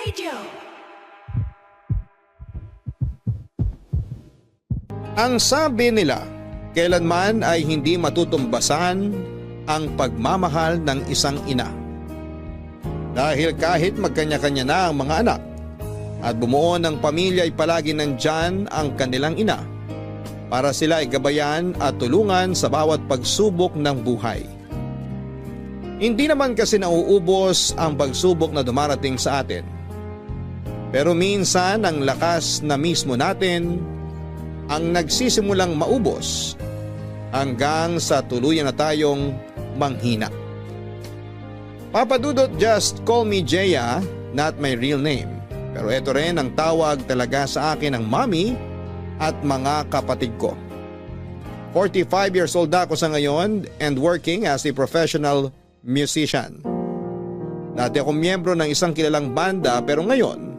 Radio. Ang sabi nila, kailanman ay hindi matutumbasan ang pagmamahal ng isang ina. Dahil kahit magkanya-kanya na ang mga anak at bumuo ng pamilya ay palagi nandyan ang kanilang ina para sila ay gabayan at tulungan sa bawat pagsubok ng buhay. Hindi naman kasi nauubos ang pagsubok na dumarating sa atin. Pero minsan ang lakas na mismo natin ang nagsisimulang maubos hanggang sa tuluyan na tayong manghina. Papa Dudut, just call me Jeya, not my real name. Pero ito rin ang tawag talaga sa akin ng mami at mga kapatid ko. 45 years old ako sa ngayon and working as a professional musician. Dati akong miyembro ng isang kilalang banda pero ngayon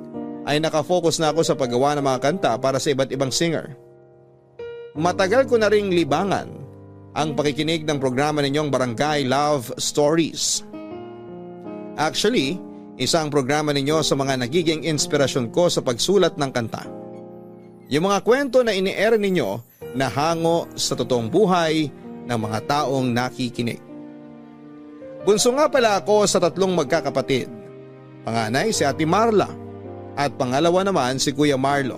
ay nakafocus na ako sa paggawa ng mga kanta para sa iba't ibang singer. Matagal ko na ring libangan ang pakikinig ng programa ninyong Barangay Love Stories. Actually, isang programa ninyo sa mga nagiging inspirasyon ko sa pagsulat ng kanta. Yung mga kwento na ini-air ninyo na hango sa totoong buhay ng mga taong nakikinig. Bunso nga pala ako sa 3 magkakapatid. Panganay si Ate Marla at pangalawa naman si Kuya Marlo.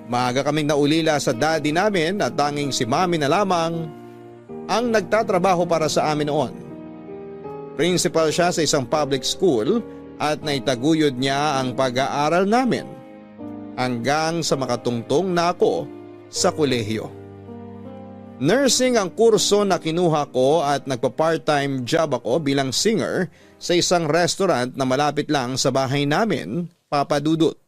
Maaga kaming naulila sa daddy namin at tanging si mami na lamang ang nagtatrabaho para sa amin noon. Principal siya sa isang public school at naitaguyod niya ang pag-aaral namin hanggang sa makatungtong na ako sa kolehiyo. Nursing ang kurso na kinuha ko at nagpa-part-time job ako bilang singer sa isang restaurant na malapit lang sa bahay namin, Papa Dudut.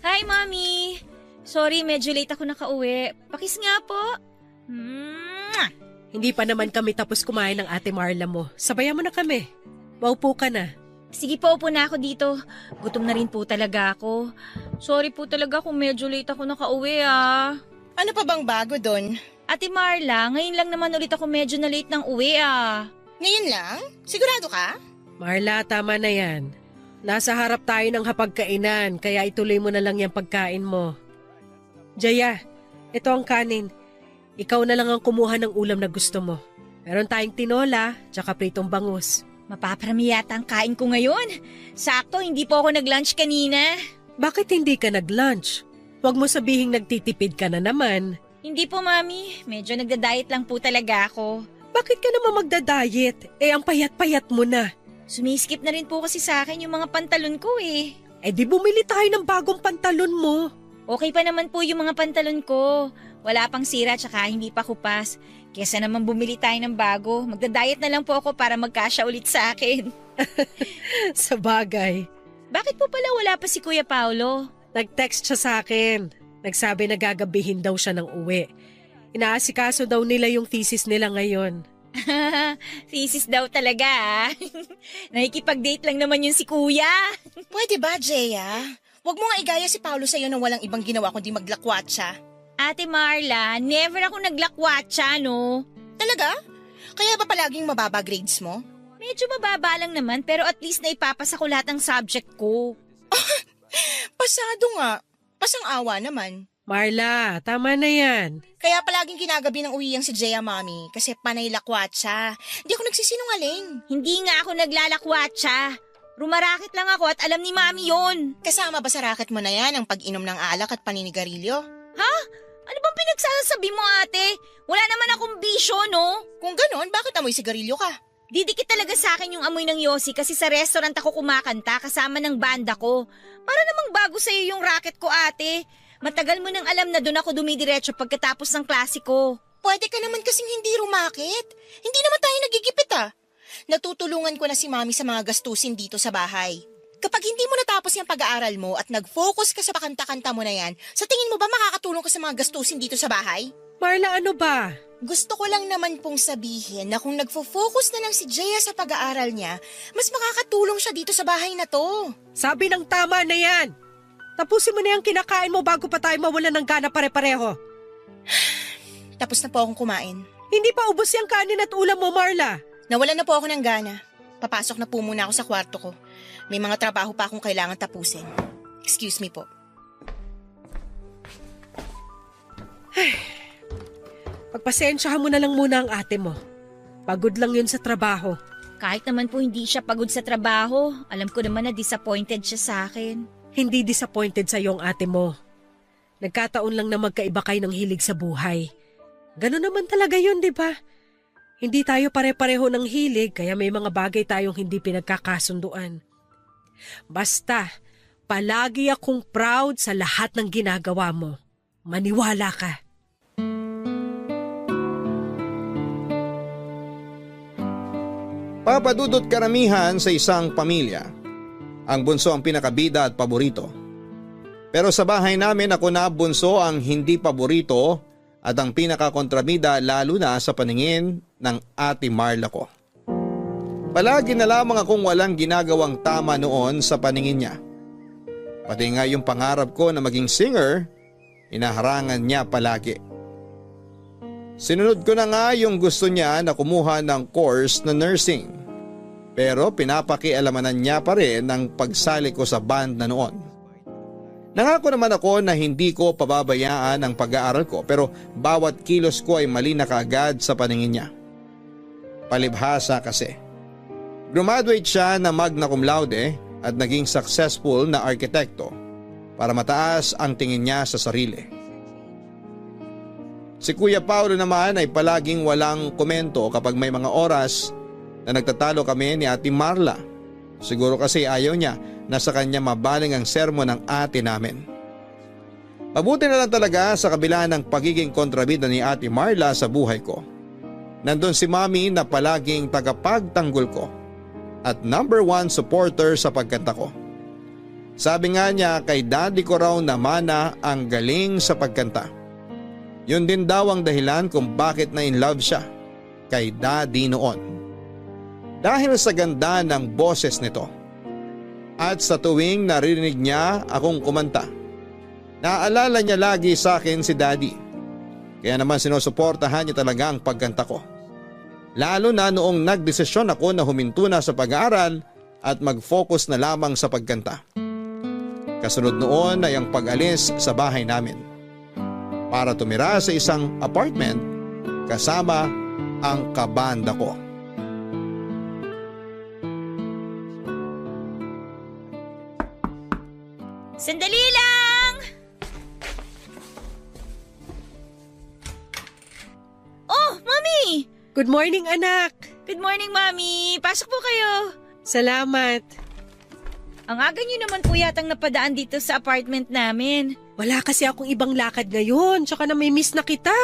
Hi, Mommy! Sorry, medyo late ako nakauwi. Pakis nga po. Hindi pa naman kami tapos kumain ng Ate Marla mo. Sabayan mo na kami. Maupo ka na. Sige po, upo na ako dito. Gutom na rin po talaga ako. Sorry po talaga kung medyo late ako nakauwi ah. Ano pa bang bago doon? Ate Marla, ngayon lang naman ulit ako medyo na late ng uwi ah. Ngayon lang? Sigurado ka? Marla, tama na yan. Nasa harap tayo ng hapagkainan, kaya ituloy mo na lang yung pagkain mo. Jaya, ito ang kanin. Ikaw na lang ang kumuha ng ulam na gusto mo. Meron tayong tinola, tsaka pritong bangus. Mapaparami yata ang kain ko ngayon. Sakto, hindi po ako nag-lunch kanina. Bakit hindi ka nag-lunch? Huwag mo sabihing nagtitipid ka na naman. Hindi po, Mami. Medyo nagda-diet lang po talaga ako. Bakit ka naman magda-diet? Ang payat-payat mo na. Sumiskip na rin po kasi sa akin yung mga pantalon ko eh. Di bumili tayo ng bagong pantalon mo. Okay pa naman po yung mga pantalon ko. Wala pang sira tsaka hindi pa kupas. Kesa naman bumili tayo ng bago. Magda-diet na lang po ako para magkasya ulit sa akin. Sa bagay. Bakit po pala wala pa si Kuya Paulo? Nag-text siya sa akin. Nagsabi na gagabihin daw siya ng uwi. Inaasikaso daw nila yung thesis nila ngayon. Thesis daw talaga ah. Nakikipag-date lang naman yun si Kuya. Pwede ba, Jeya? Huwag mo nga igaya si Paulo sa'yo nang walang ibang ginawa kundi maglakwatsa. Ate Marla, never ako naglakwatsa no. Talaga? Kaya ba palaging mababa grades mo? Medyo mababa lang naman pero at least naipapasa ko lahat ng subject ko. Pasado nga. Pasang-awa naman. Marla, tama na yan. Kaya palaging kinagabi ng uwiyang si Jeya, Mami, kasi panay lakwatsa. Hindi ako nagsisinungaling. Hindi nga ako naglalakwatsa. Rumarakit lang ako at alam ni Mami yon. Kasama ba sa racket mo na yan ang pag-inom ng alak at paninigarilyo? Ha? Ano bang pinagsasabi mo, ate? Wala naman akong bisyo, no? Kung ganon, bakit amoy sigarilyo ka? Didikit talaga sa akin yung amoy ng yosi kasi sa restaurant ako kumakanta kasama ng banda ko. Para namang bago sa'yo yung racket ko, ate. Matagal mo nang alam na doon ako dumidiretso pagkatapos ng klase ko. Pwede ka naman kasing hindi rumakit. Hindi naman tayo nagigipit ah. natutulungan ko na si Mami sa mga gastusin dito sa bahay. Kapag hindi mo natapos yung pag-aaral mo at nag-focus ka sa pakanta-kanta mo na yan, sa tingin mo ba makakatulong ka sa mga gastusin dito sa bahay? Marla, ano ba? Gusto ko lang naman pong sabihin na kung nagfo-focus na lang si Jaya sa pag-aaral niya, mas makakatulong siya dito sa bahay na to. Sabi ng tama na yan. Tapusin mo na yung kinakain mo bago pa tayo mawalan ng gana pare-pareho. Tapos na po akong kumain. Hindi pa ubos yung kanin at ulam mo, Marla. Nawalan na po ako ng gana. Papasok na po muna ako sa kwarto ko. May mga trabaho pa akong kailangan tapusin. Excuse me po. Pagpasensyahan mo na lang muna ang ate mo. Pagod lang yun sa trabaho. Kahit naman po hindi siya pagod sa trabaho, alam ko naman na disappointed siya sa akin. Hindi disappointed sa iyong ate mo. Nagkataon lang na magkaiba kayo ng hilig sa buhay. Ganun naman talaga yun, di ba? Hindi tayo pare-pareho ng hilig kaya may mga bagay tayong hindi pinagkakasunduan. Basta, palagi akong proud sa lahat ng ginagawa mo. Maniwala ka. Papadudot karamihan sa isang pamilya. Ang bunso ang pinakabida at paborito. Pero sa bahay namin ako na bunso ang hindi paborito at ang pinakakontrabida lalo na sa paningin ng ate Marla ko. Palagi na lamang akong walang ginagawang tama noon sa paningin niya. Pati nga yung pangarap ko na maging singer, inaharangan niya palagi. Sinunod ko na nga yung gusto niya na kumuha ng course na nursing. Pero pinapakialamanan niya pa rin ang pagsali ko sa band na noon. Nangako naman ako na hindi ko pababayaan ang pag-aaral ko pero bawat kilos ko ay mali na kaagad sa paningin niya. Palibhasa kasi. Graduate siya na magna cum laude at naging successful na arkitekto para mataas ang tingin niya sa sarili. Si Kuya Paulo naman ay palaging walang komento kapag may mga oras na nagtatalo kami ni Ate Marla. Siguro kasi ayaw niya na sa kanya mabaling ang sermon ng ate namin. Mabuti na lang talaga sa kabila ng pagiging kontrabida ni Ate Marla sa buhay ko. Nandun si Mami na palaging tagapagtanggol ko at number 1 supporter sa pagkanta ko. Sabi nga niya kay daddy ko raw na mana ang galing sa pagkanta. Yun din daw ang dahilan kung bakit na in love siya kay daddy noon. Dahil sa ganda ng boses nito at sa tuwing narinig niya akong kumanta, naaalala niya lagi sa akin si daddy. Kaya naman sinusuportahan niya talaga ang pagkanta ko. Lalo na noong nagdesisyon ako na huminto na sa pag-aaral at mag-focus na lamang sa pagkanta. Kasunod noon ay ang pag-alis sa bahay namin para tumira sa isang apartment kasama ang kabanda ko. Sandali lang! Oh, Mami! Good morning, anak. Good morning, Mami. Pasok po kayo. Salamat. Ang aga niyo naman po yatang napadaan dito sa apartment namin. Wala kasi akong ibang lakad ngayon, tsaka na may miss na kita.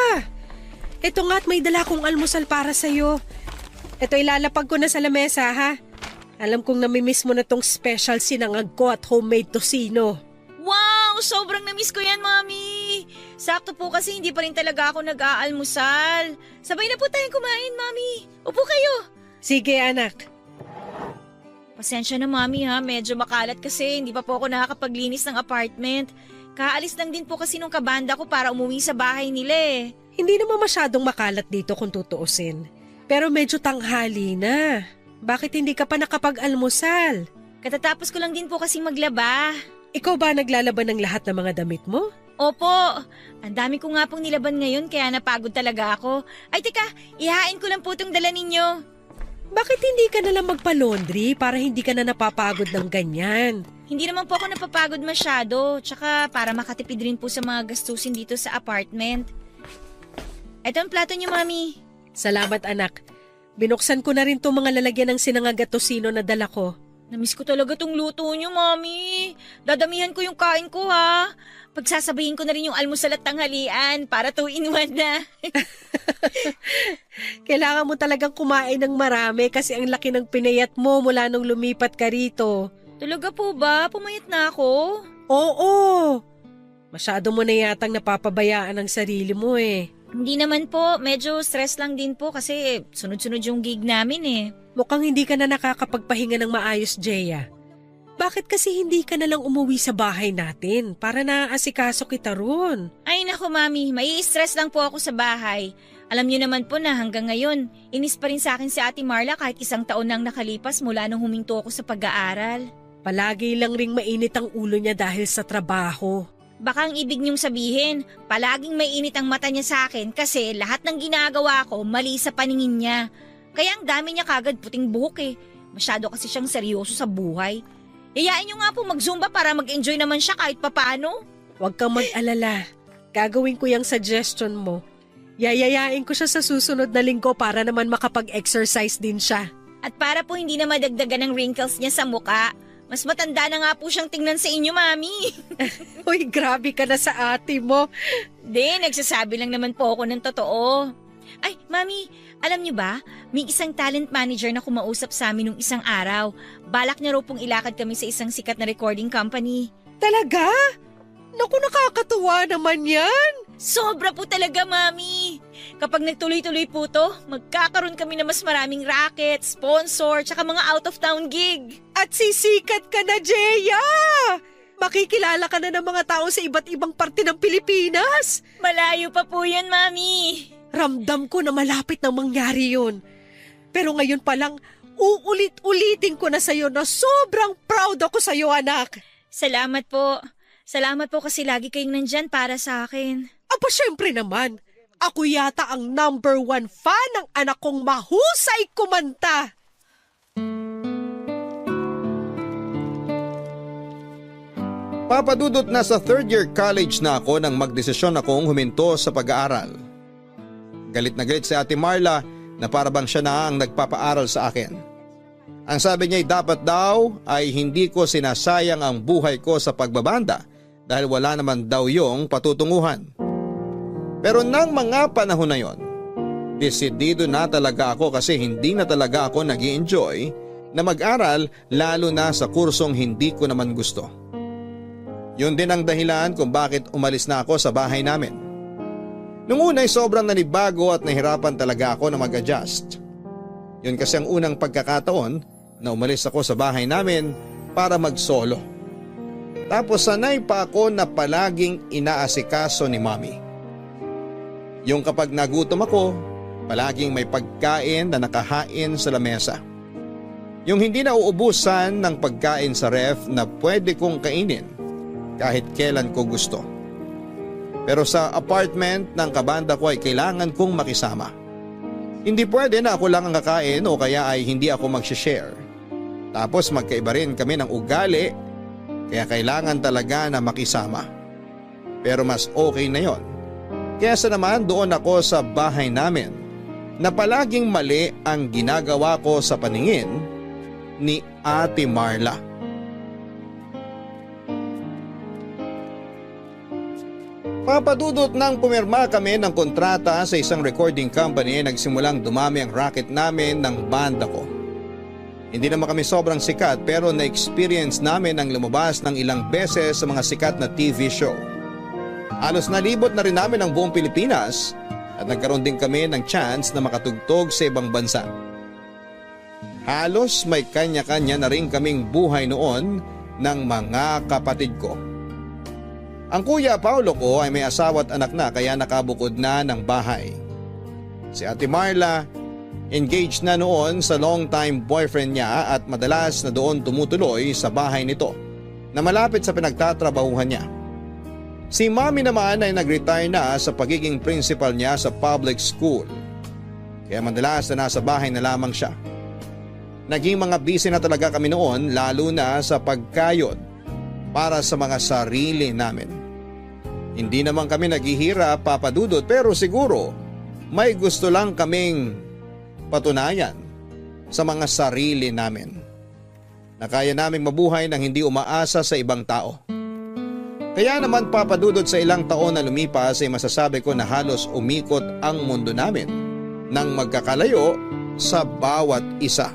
Ito nga at may dala kong almusal para sa'yo. Ito ilalapag ko na sa lamesa, ha? Alam kong namimiss mo na tong special sinangag ko at homemade tocino. Wow! Sobrang na-miss ko yan, Mami. Sakto po kasi hindi pa rin talaga ako nag-aalmusal. Sabay na po tayong kumain, Mami. Upo kayo. Sige, anak. Pasensya na, Mami, ha. Medyo makalat kasi hindi pa po ako nakakapaglinis ng apartment. Kaalis lang din po kasi nung kabanda ko para umuwi sa bahay nila eh. Hindi naman masyadong makalat dito kung tutuusin. Pero medyo tanghali na. Bakit hindi ka pa nakapag-almusal? Katatapos ko lang din po kasi maglaba. Ikaw ba naglalaban ng lahat ng mga damit mo? Opo. Ang dami ko nga pong nilaban ngayon kaya napagod talaga ako. Ay teka, ihain ko lang po itong dala ninyo. Bakit hindi ka na lang magpa-laundry para hindi ka na napapagod ng ganyan? Hindi naman po ako napapagod masyado. Tsaka para makatipid rin po sa mga gastusin dito sa apartment. Ito ang plato niyo, Mami. Salamat, anak. Binuksan ko na rin itong mga lalagyan ng sinangag at tocino na dala ko. Namiss ko talaga tong luto niyo, Mami. Dadamihan ko yung kain ko, ha. Pagsasabayin ko na rin yung almusal at tanghalian para 2-in-1 na. Kailangan mo talagang kumain ng marami kasi ang laki ng pinayat mo mula nung lumipat ka rito. Talaga po ba? Pumayat na ako? Oo! Masyado mo na yatang napapabayaan ang sarili mo eh. Hindi naman po. Medyo stress lang din po kasi sunod-sunod yung gig namin eh. Mukhang hindi ka na nakakapagpahinga ng maayos, Jeya. Bakit kasi hindi ka na lang umuwi sa bahay natin para naaasikaso kita ron? Ay nako, Mami. May stress lang po ako sa bahay. Alam niyo naman po na hanggang ngayon, inis pa rin sa akin si Ate Marla kahit 1 taon nang nakalipas mula nung huminto ako sa pag-aaral. Palagi lang ring mainit ang ulo niya dahil sa trabaho. Baka ang ibig niyong sabihin, palaging may init ang mata niya sa akin kasi lahat ng ginagawa ko mali sa paningin niya. Kaya ang dami niya kagad puting buhok eh. Masyado kasi siyang seryoso sa buhay. Yayain niyo nga po mag-zumba para mag-enjoy naman siya kahit papaano. Huwag kang mag-alala. Gagawin ko yung suggestion mo. Yayayain ko siya sa susunod na linggo para naman makapag-exercise din siya. At para po hindi na madagdagan ng wrinkles niya sa muka, mas matanda na nga po siyang tingnan sa inyo, Mami. Uy, grabe ka na sa ate mo. Di, nagsasabi lang naman po ako ng totoo. Ay, Mami, alam niyo ba, may isang talent manager na kumausap sa amin nung isang araw. Balak niya raw pong ilakad kami sa isang sikat na recording company. Talaga? Naku, nakakatuwa naman yan. Sobra po talaga, Mami. Kapag nagtuloy-tuloy po to, magkakaroon kami na mas maraming racket, sponsor, tsaka mga out-of-town gig. At sisikat ka na, Jeya! Makikilala ka na ng mga tao sa iba't ibang parte ng Pilipinas. Malayo pa po yan, Mami. Ramdam ko na malapit nang mangyari yun. Pero ngayon pa lang, uulit-ulitin ko na sa'yo na sobrang proud ako sa'yo, anak. Salamat po. Salamat po kasi lagi kayong nandyan para sa akin. Aba, syempre naman. Ako yata ang #1 fan ng anak kong mahusay kumanta. Papadudot na sa 3rd year college na ako nang magdesisyon akong huminto sa pag-aaral. Galit na galit si Ate Marla na parabang siya na ang nagpapaaral sa akin. Ang sabi niya ay dapat daw ay hindi ko sinasayang ang buhay ko sa pagbabanda dahil wala naman daw yung patutunguhan. Pero nang mga panahon na yon, desidido na talaga ako kasi hindi na talaga ako nag-i-enjoy na mag-aral lalo na sa kursong hindi ko naman gusto. Yun din ang dahilan kung bakit umalis na ako sa bahay namin. Nung una ay sobrang nanibago at nahirapan talaga ako na mag-adjust. Yun kasi ang unang pagkakataon na umalis ako sa bahay namin para mag-solo. Tapos sanay pa ako na palaging inaasikaso ni Mommy. Yung kapag nagutom ako, palaging may pagkain na nakahain sa lamesa. Yung hindi na uubusan ng pagkain sa ref na pwede kong kainin kahit kailan ko gusto. Pero sa apartment ng kabanda ko ay kailangan kong makisama. Hindi pwede na ako lang ang kakain o kaya ay hindi ako mag-share. Tapos magkaiba rin kami ng ugali kaya kailangan talaga na makisama. Pero mas okay na yon. Kaysa naman doon ako sa bahay namin na palaging mali ang ginagawa ko sa paningin ni Ate Marla. Papadudot nang pumirma kami ng kontrata sa isang recording company, nagsimulang dumami ang racket namin ng banda ko. Hindi naman kami sobrang sikat pero na-experience namin ang lumabas ng ilang beses sa mga sikat na TV show. Halos nalibot na rin namin ang buong Pilipinas at nagkaroon din kami ng chance na makatugtog sa ibang bansa. Halos may kanya-kanya na rin kaming buhay noon ng mga kapatid ko. Ang kuya Paulo ko ay may asawa at anak na kaya nakabukod na ng bahay. Si Ate Marla, engaged na noon sa long-time boyfriend niya at madalas na doon tumutuloy sa bahay nito na malapit sa pinagtatrabahuhan niya. Si Mommy naman ay nag-retire na sa pagiging principal niya sa public school. Kaya madalas na nasa bahay na lamang siya. Naging mga busy na talaga kami noon lalo na sa pagkayod para sa mga sarili namin. Hindi naman kami naghihirap, papadudot, pero siguro may gusto lang kaming patunayan sa mga sarili namin. na kaya naming mabuhay nang hindi umaasa sa ibang tao. Kaya naman papadudod sa ilang taon na lumipas ay masasabi ko na halos umikot ang mundo namin nang magkakalayo sa bawat isa.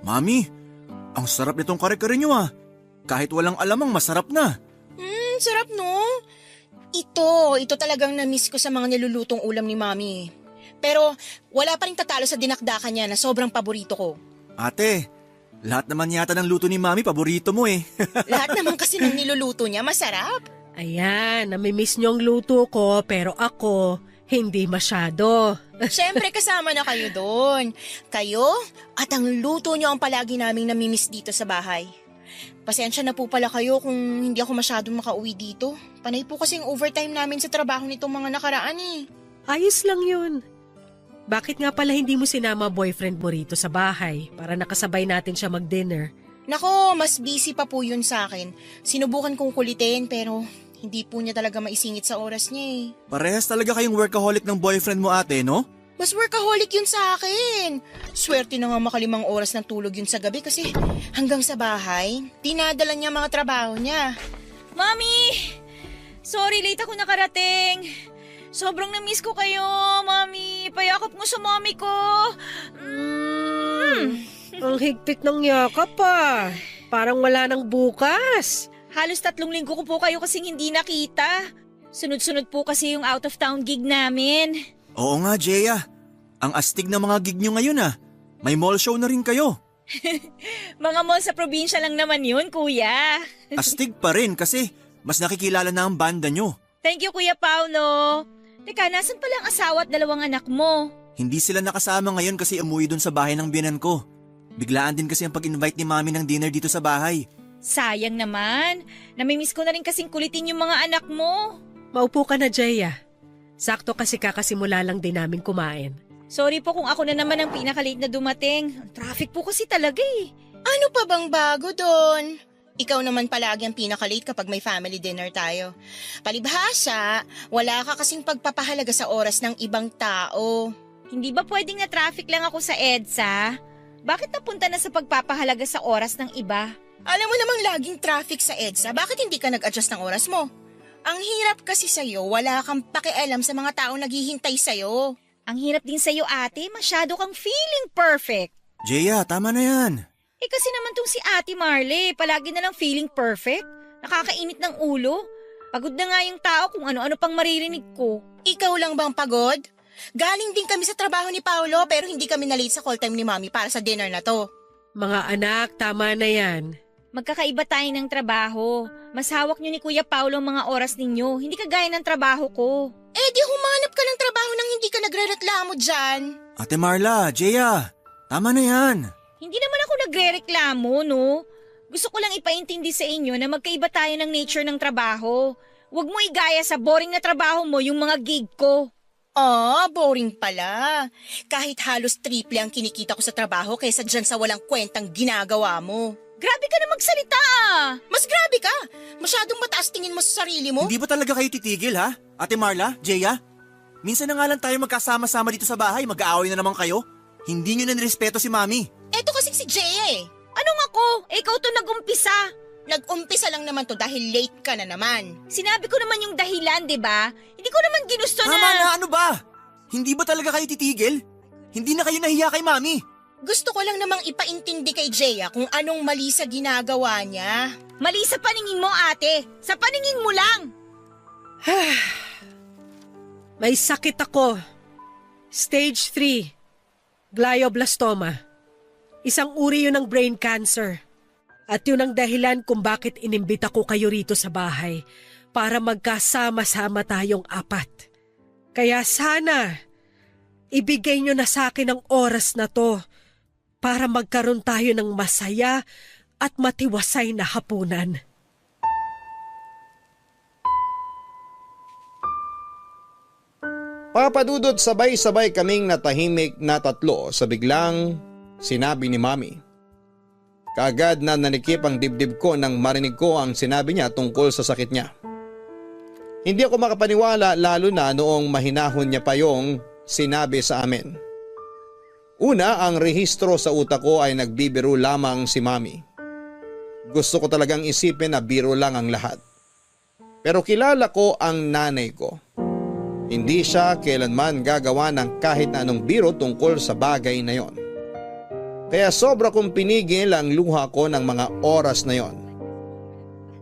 Mami, ang sarap nitong kare-kare nyo ah. Kahit walang alamang masarap na. Sarap no? Ito talagang na-miss ko sa mga nilulutong ulam ni Mami. Pero wala pa rin tatalo sa dinakdakan niya na sobrang paborito ko. Ate, lahat naman yata ng luto ni Mami paborito mo eh. Lahat naman kasi ng niluluto niya masarap. Ayan, namimiss niyo ang luto ko pero ako hindi masyado. Siyempre kasama na kayo doon. Kayo at ang luto niyo ang palagi naming namimiss dito sa bahay. Pasensya na po pala kayo kung hindi ako masyadong makauwi dito. Panay po kasi ang overtime namin sa trabaho nitong mga nakaraan eh. Ayos lang yun. Bakit nga pala hindi mo sinama boyfriend mo rito sa bahay para nakasabay natin siya mag-dinner? Nako, mas busy pa po yun sa akin. Sinubukan kong kulitin pero hindi po niya talaga maisingit sa oras niya eh. Parehas talaga kayong workaholic ng boyfriend mo ate, no? Mas workaholic yun sa akin. Swerte na nga makalimang oras ng tulog yun sa gabi kasi hanggang sa bahay, dinadala niya mga trabaho niya. Mami! Sorry, late ako nakarating. Sobrang na-miss ko kayo, Mami. Payakap mo sa Mami ko. Ang higpit ng yakap pa. Parang wala nang bukas. Halos 3 linggo ko po kayo kasing hindi nakita. Sunod-sunod po kasi yung out of town gig namin. Oo nga, Jeya. Ang astig na mga gig nyo ngayon ah. May mall show na rin kayo. Mga mall sa probinsya lang naman yun, kuya. Astig pa rin kasi mas nakikilala na ang banda nyo. Thank you, Kuya Paulo. Teka, nasan pala ang asawa at 2 anak mo? Hindi sila nakasama ngayon kasi umuwi dun sa bahay ng biyenan ko. Biglaan din kasi ang pag-invite ni Mami ng dinner dito sa bahay. Sayang naman. Namimiss ko na rin kasing kulitin yung mga anak mo. Maupo ka na, Jaya. Sakto kasi kakasimula lang din namin kumain. Sorry po kung ako na naman ang pinaka-late na dumating. Ang traffic po kasi talaga eh. Ano pa bang bago doon? Ikaw naman palagi ang pinaka-late kapag may family dinner tayo. Palibhasa, wala ka kasing pagpapahalaga sa oras ng ibang tao. Hindi ba pwedeng na traffic lang ako sa EDSA? Bakit napunta na sa pagpapahalaga sa oras ng iba? Alam mo namang laging traffic sa EDSA, bakit hindi ka nag-adjust ng oras mo? Ang hirap kasi sa'yo, wala kang pakialam sa mga taong naghihintay sa'yo. Ang hirap din sa'yo ate, masyado kang feeling perfect. Jeya, tama na yan. Eh kasi naman tong si Ate Marley, palagi na lang feeling perfect. Nakakainit ng ulo. Pagod na nga yung tao kung ano-ano pang maririnig ko. Ikaw lang bang pagod? Galing din kami sa trabaho ni Paolo pero hindi kami na-late sa call time ni Mami para sa dinner na to. Mga anak, tama na yan. Magkakaiba tayo ng trabaho. Mas hawak nyo ni Kuya Paulo ang mga oras ninyo, hindi kagaya ng trabaho ko. Eh di humanap ka ng trabaho nang hindi ka nagre-reklamo dyan. Ate Marla, Jeya, tama na yan. Hindi naman ako nagre-reklamo, no? Gusto ko lang ipaintindi sa inyo na magkaiba tayo ng nature ng trabaho. Huwag mo igaya sa boring na trabaho mo yung mga gig ko. Boring pala. Kahit halos triple ang kinikita ko sa trabaho kaysa dyan sa walang kwentang ginagawa mo. Grabe ka na magsalita ah! Mas grabe ka! Masyadong mataas tingin mo sa sarili mo. Hindi ba talaga kayo titigil ha? Ate Marla, Jeya? Minsan na nga lang tayo magkasama-sama dito sa bahay, mag-aaway na naman kayo. Hindi nyo na nirespeto si Mami. Eto kasi si Jay eh. Anong ako? Ikaw to nag-umpisa. Nag-umpisa lang naman to dahil late ka na naman. Sinabi ko naman yung dahilan, di ba? Hindi ko naman ginusto na... Tama na, ano ba? Hindi ba talaga kayo titigil? Hindi na kayo nahiya kay Mami. Gusto ko lang namang ipaintindi kay Jaya kung anong mali sa ginagawa niya. Mali sa paningin mo, ate. Sa paningin mo lang. May sakit ako. Stage 3. Glioblastoma. Isang uri yun ng brain cancer. At yun ang dahilan kung bakit inimbita ko kayo rito sa bahay para magkasama-sama tayong 4. Kaya sana, ibigay nyo na sa akin ang oras na to para magkaroon tayo ng masaya at matiwasay na hapunan. Papadudot sabay-sabay kaming natahimik na 3 sa biglang sinabi ni Mami. Kaagad na nanikip ang dibdib ko nang marinig ko ang sinabi niya tungkol sa sakit niya. Hindi ako makapaniwala lalo na noong mahinahon niya pa yung sinabi sa amin. Una, ang rehistro sa utak ko ay nagbibiro lamang si Mami. Gusto ko talagang isipin na biro lang ang lahat. Pero kilala ko ang nanay ko. Hindi siya kailanman gagawa ng kahit na anong biro tungkol sa bagay na yon. Kaya sobra kong pinigil ang luha ko ng mga oras na yon.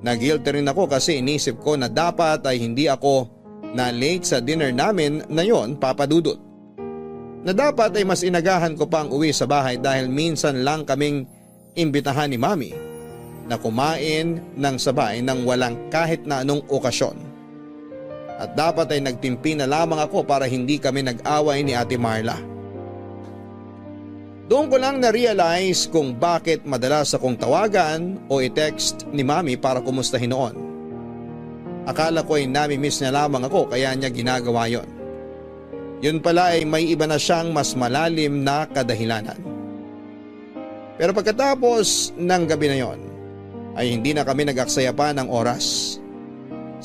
Nag-guilty rin ako kasi inisip ko na dapat ay hindi ako na late sa dinner namin na yon, Papa Dudut. Na dapat ay mas inagahan ko pang uwi sa bahay dahil minsan lang kaming imbitahan ni Mami na kumain ng sabay nang walang kahit na anong okasyon. At dapat ay nagtimpi na lamang ako para hindi kami nag-away ni Ate Marla. Doon ko lang na-realize kung bakit madalas akong tawagan o i-text ni Mami para kumustahin noon. Akala ko ay nami-miss niya lamang ako kaya niya ginagawa yon. Yun pala ay may iba na siyang mas malalim na kadahilanan. Pero pagkatapos ng gabi na yon, ay hindi na kami nag-aksaya pa ng oras.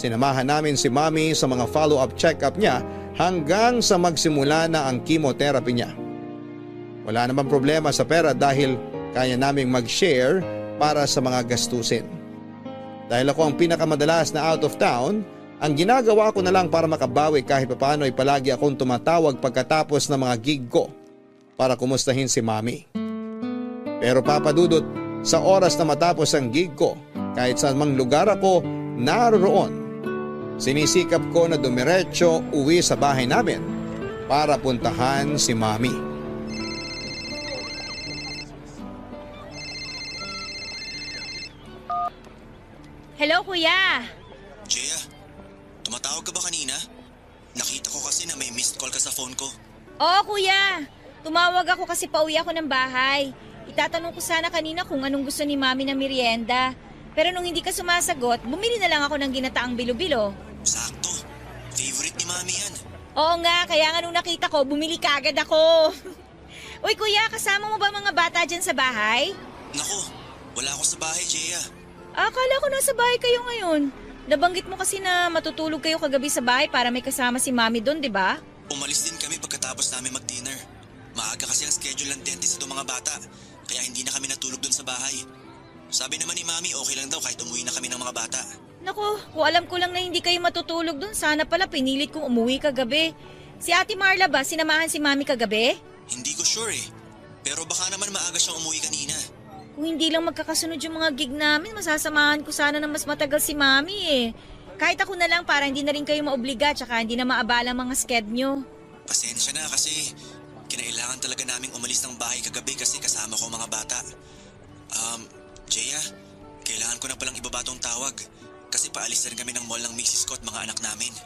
Sinamahan namin si Mami sa mga follow-up check-up niya hanggang sa magsimula na ang chemotherapy niya. Wala namang problema sa pera dahil kaya naming mag-share para sa mga gastusin. Dahil ako ang pinakamadalas na out of town, ang ginagawa ko na lang para makabawi kahit papaano ay palagi akong tumatawag pagkatapos ng mga gig ko para kumustahin si Mami. Pero Papa Dudut, sa oras na matapos ang gig ko, kahit saan mang lugar ako naroroon, sinisikap ko na dumiretso uwi sa bahay namin para puntahan si Mami. Hello, kuya. Jaya, tumatawag ka ba kanina? Nakita ko kasi na may missed call ka sa phone ko. Oo, kuya. Tumawag ako kasi pauwi ako ng bahay. Itatanong ko sana kanina kung anong gusto ni Mami na merienda. Pero nung hindi ka sumasagot, bumili na lang ako ng ginataang bilo-bilo. Sakto. Favorite ni Mami yan. Oo nga, kaya nga nung nakita ko, bumili kaagad ako. Uy, kuya, kasama mo ba mga bata dyan sa bahay? Nako, wala ako sa bahay, Jaya. Akala ko nasa bahay kayo ngayon. Nabanggit mo kasi na matutulog kayo kagabi sa bahay para may kasama si Mami doon, di ba? Umalis din kami pagkatapos namin mag-dinner. Maaga kasi ang schedule ng dentist itong mga bata, kaya hindi na kami natulog doon sa bahay. Sabi naman ni Mami okay lang daw kahit umuwi na kami ng mga bata. Naku, kung alam ko lang na hindi kayo matutulog doon, sana pala pinilit kong umuwi kagabi. Si Ate Marla ba, sinamahan si Mami kagabi? Hindi ko sure eh, pero baka naman maaga siyang umuwi kanina. Kung hindi lang magkakasunod yung mga gig namin, masasamahan ko sana ng mas matagal si Mami eh. Kahit ako na lang para hindi na rin kayo maobliga tsaka hindi na maabala mga sked nyo. Pasensya na kasi kinailangan talaga naming umalis ng bahay kagabi kasi kasama ko ang mga bata. Jaya, kailangan ko na palang ibaba tong tawag kasi paalis na rin kami ng mall ng misis ko at mga anak namin.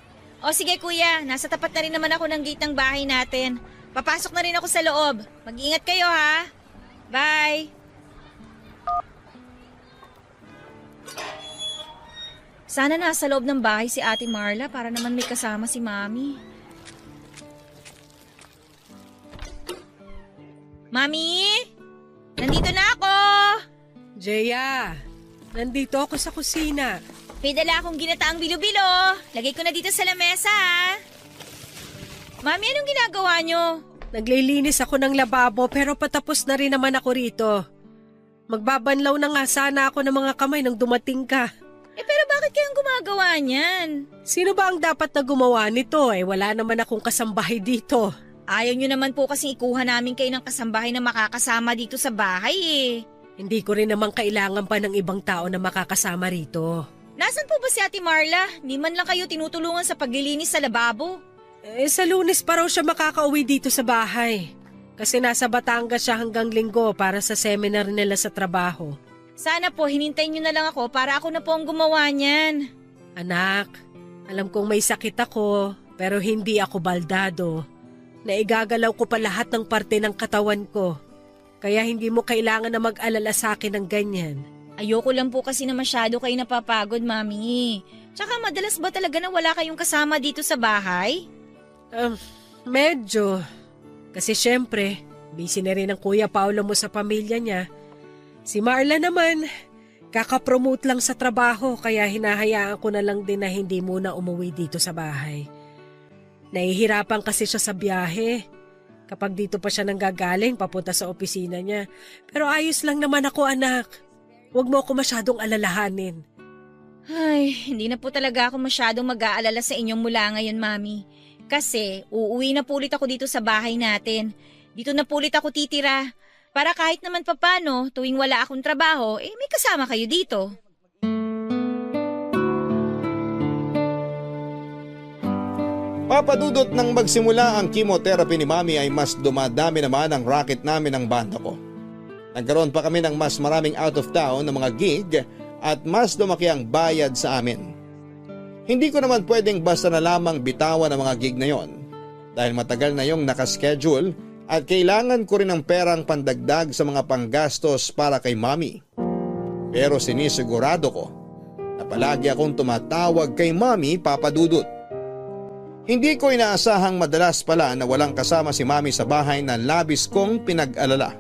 O sige kuya, nasa tapat na rin naman ako ng gate ng bahay natin. Papasok na rin ako sa loob. Mag-ingat kayo ha. Bye! Sana nasa loob ng bahay si Ate Marla para naman may kasama si Mami. Mami! Nandito na ako! Jaya, nandito ako sa kusina. May dala akong ginataang bilo-bilo. Lagay ko na dito sa lamesa ha. Mami, anong ginagawa nyo? Naglilinis ako ng lababo pero patapos na rin naman ako rito. Magbabanlaw na nga sana ako ng mga kamay nang dumating ka. Pero bakit kayang gumagawa niyan? Sino ba ang dapat na gumawa nito? Wala naman akong kasambahay dito. Ayaw nyo naman po kasing ikuha namin kayo ng kasambahay na makakasama dito sa bahay eh. Hindi ko rin naman kailangan pa ng ibang tao na makakasama rito. Nasaan po ba si Ate Marla? Di man lang kayo tinutulungan sa paglilinis sa lababo. Sa Lunes pa raw siya makakauwi dito sa bahay. Kasi nasa Batangas siya hanggang Linggo para sa seminar nila sa trabaho. Sana po hinintay nyo na lang ako para ako na po ang gumawa niyan. Anak, alam kong may sakit ako pero hindi ako baldado. Naigagalaw ko pa lahat ng parte ng katawan ko. Kaya hindi mo kailangan na mag-alala sa akin ng ganyan. Ayoko lang po kasi na masyado kayo napapagod, Mami. Tsaka madalas ba talaga na wala kayong kasama dito sa bahay? Medyo. Kasi syempre, busy na rin ang Kuya Paolo mo sa pamilya niya. Si Marla naman, kakapromote lang sa trabaho kaya hinahayaan ko na lang din na hindi muna umuwi dito sa bahay. Nahihirapan kasi siya sa biyahe. Kapag dito pa siya nanggagaling, papunta sa opisina niya. Pero ayos lang naman ako, anak. Huwag mo ako masyadong alalahanin. Ay, hindi na po talaga ako masyadong mag-aalala sa inyong mula ngayon, Mami. Kasi uuwi na po ulit ako dito sa bahay natin. Dito na po ulit ako titira. Para kahit naman papano, tuwing wala akong trabaho, may kasama kayo dito. Papadudot nang magsimula ang chemotherapy ni Mami ay mas dumadami naman ang racket namin ng banda ko. Nagkaroon pa kami ng mas maraming out of town na mga gig at mas lumaki ang bayad sa amin. Hindi ko naman pwedeng basta na lamang bitawan ang mga gig na yon dahil matagal na yung nakaschedule at kailangan ko rin ng perang pandagdag sa mga panggastos para kay Mami. Pero sinisigurado ko na palagi akong tumatawag kay Mami, Papadudot. Hindi ko inaasahang madalas pala na walang kasama si Mami sa bahay na labis kong pinag-alala.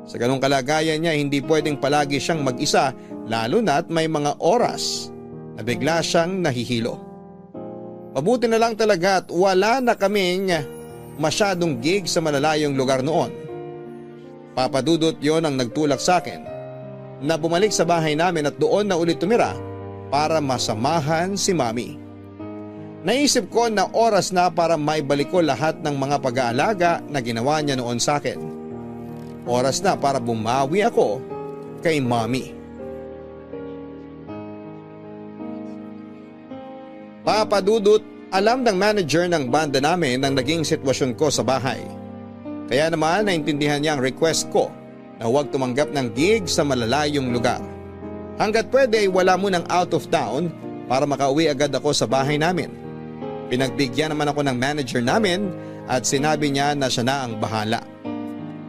Sa ganong kalagayan niya, hindi pwedeng palagi siyang mag-isa lalo na't may mga oras na bigla siyang nahihilo. Mabuti na lang talaga at wala na kaming masyadong gig sa malalayong lugar noon. Papadudot yon ang nagtulak sa akin na bumalik sa bahay namin at doon na ulit tumira para masamahan si Mami. Naisip ko na oras na para maibalik ko lahat ng mga pag-aalaga na ginawa niya noon sa akin. Oras na para bumawi ako kay Mami. Papadudot, alam ng manager ng banda namin ang naging sitwasyon ko sa bahay. Kaya naman naintindihan niya ang request ko na huwag tumanggap ng gig sa malalayong lugar. Hanggat pwede ay wala munang out of town para makauwi agad ako sa bahay namin. Pinagbigyan naman ako ng manager namin at sinabi niya na siya na ang bahala.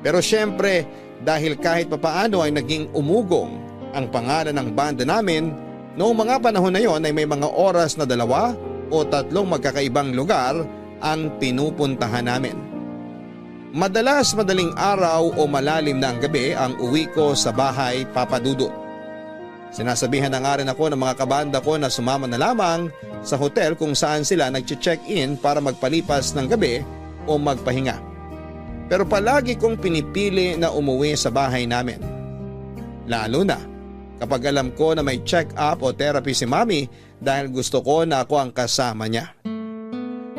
Pero syempre dahil kahit papaano ay naging umugong ang pangalan ng banda namin, noong mga panahon na yon ay may mga oras na 2 o 3 magkakaibang lugar ang pinupuntahan namin. Madalas madaling araw o malalim na ang gabi ang uwi ko sa bahay, Papadudot. Sinasabihan na nga rin ako ng mga kabanda ko na sumama na lamang sa hotel kung saan sila nag-check-in para magpalipas ng gabi o magpahinga. Pero palagi kong pinipili na umuwi sa bahay namin. Lalo na kapag alam ko na may check-up o therapy si Mami dahil gusto ko na ako ang kasama niya.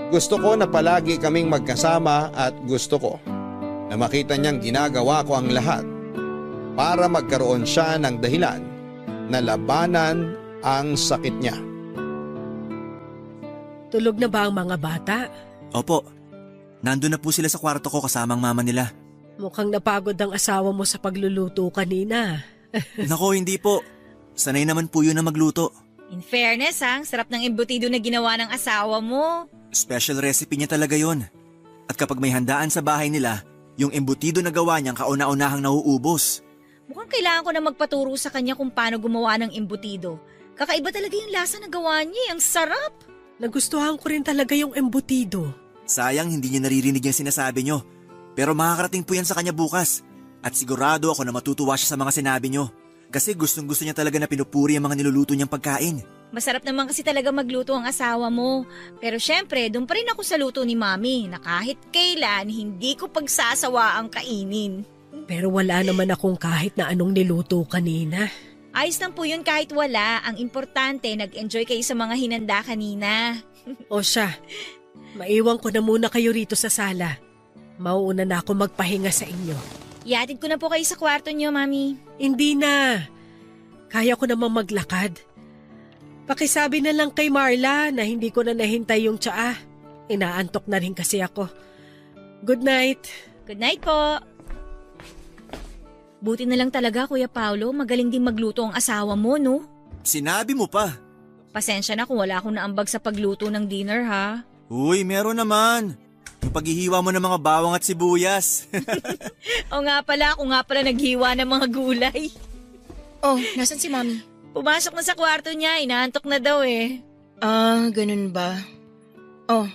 Gusto ko na palagi kaming magkasama at gusto ko na makita niyang ginagawa ko ang lahat para magkaroon siya ng dahilan na labanan ang sakit niya. Tulog na ba ang mga bata? Opo, nandun na po sila sa kwarto ko kasama ang mama nila. Mukhang napagod ang asawa mo sa pagluluto kanina. Nako, hindi po. Sanay naman po yun na magluto. In fairness, ang sarap ng embutido na ginawa ng asawa mo. Special recipe niya talaga yon. At kapag may handaan sa bahay nila, yung embutido na gawa niyang kauna-unahang nauubos. Mukhang kailangan ko na magpaturo sa kanya kung paano gumawa ng embutido. Kakaiba talaga yung lasa na gawa niya. Ang sarap! Nagustuhan ko rin talaga yung embutido. Sayang hindi niya naririnig yung sinasabi niyo. Pero makakarating po yan sa kanya bukas. At sigurado ako na matutuwa siya sa mga sinabi niyo. Kasi gustong-gusto niya talaga na pinupuri ang mga niluluto niyang pagkain. Masarap naman kasi talaga magluto ang asawa mo. Pero syempre, doon pa rin ako sa luto ni Mami na kahit kailan hindi ko pagsasawa ang kainin. Pero wala naman akong kahit na anong niluto kanina. Ayos lang po yun kahit wala. Ang importante, nag-enjoy kayo sa mga hinanda kanina. O siya, maiwan ko na muna kayo rito sa sala. Mauuna na ako magpahinga sa inyo. Iatid ko na po kayo sa kwarto niyo, Mami. Hindi na. Kaya ko namang maglakad. Pakisabi na lang kay Marla na hindi ko na nahintay yung tsaa. Inaantok na rin kasi ako. Good night. Good night po. Buti na lang talaga, Kuya Paolo. Magaling din magluto ang asawa mo, no? Sinabi mo pa. Pasensya na kung wala akong naambag sa pagluto ng dinner, ha? Uy, meron naman. Yung paghihiwa mo ng mga bawang at sibuyas. O nga pala, ako nga pala naghiwa ng mga gulay. Oh, nasan si Mami? Pumasok na sa kwarto niya, inaantok na daw eh. Ah, ganun ba? Oh,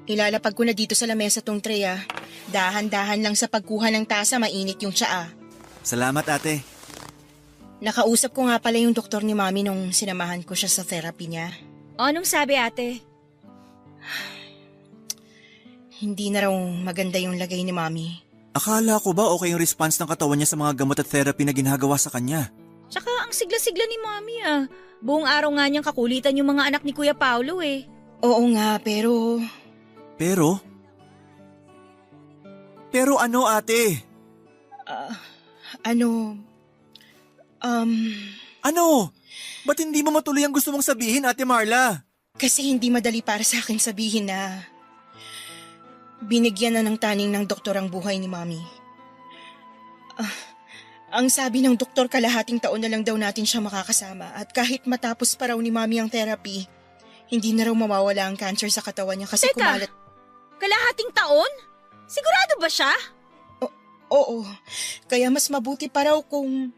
ilalapag ko na dito sa lamesa tong tray ah. Dahan-dahan lang sa pagkuha ng tasa, mainit yung tsaa. Salamat, ate. Nakausap ko nga pala yung doktor ni Mami nung sinamahan ko siya sa therapy niya. O, anong sabi ate? hindi na raw maganda yung lagay ni Mami. Akala ko ba okay yung response ng katawan niya sa mga gamot at therapy na ginagawa sa kanya? Tsaka ang sigla-sigla ni Mami Buong araw nga niyang kakulitan yung mga anak ni Kuya Paulo eh. Oo nga, pero... Pero? Pero ano, ate? Ano... Ano? Ba't hindi mo matuloy ang gusto mong sabihin, Ate Marla? Kasi hindi madali para sa akin sabihin na... binigyan na ng taning ng doktor ang buhay ni Mami. Ang sabi ng doktor, kalahating taon na lang daw natin siya makakasama at kahit matapos pa raw ni Mami ang therapy, hindi na raw mawawala ang cancer sa katawan niya kasi Teka, kumalat... Kalahating taon? Sigurado ba siya? Oo, kaya mas mabuti pa raw kung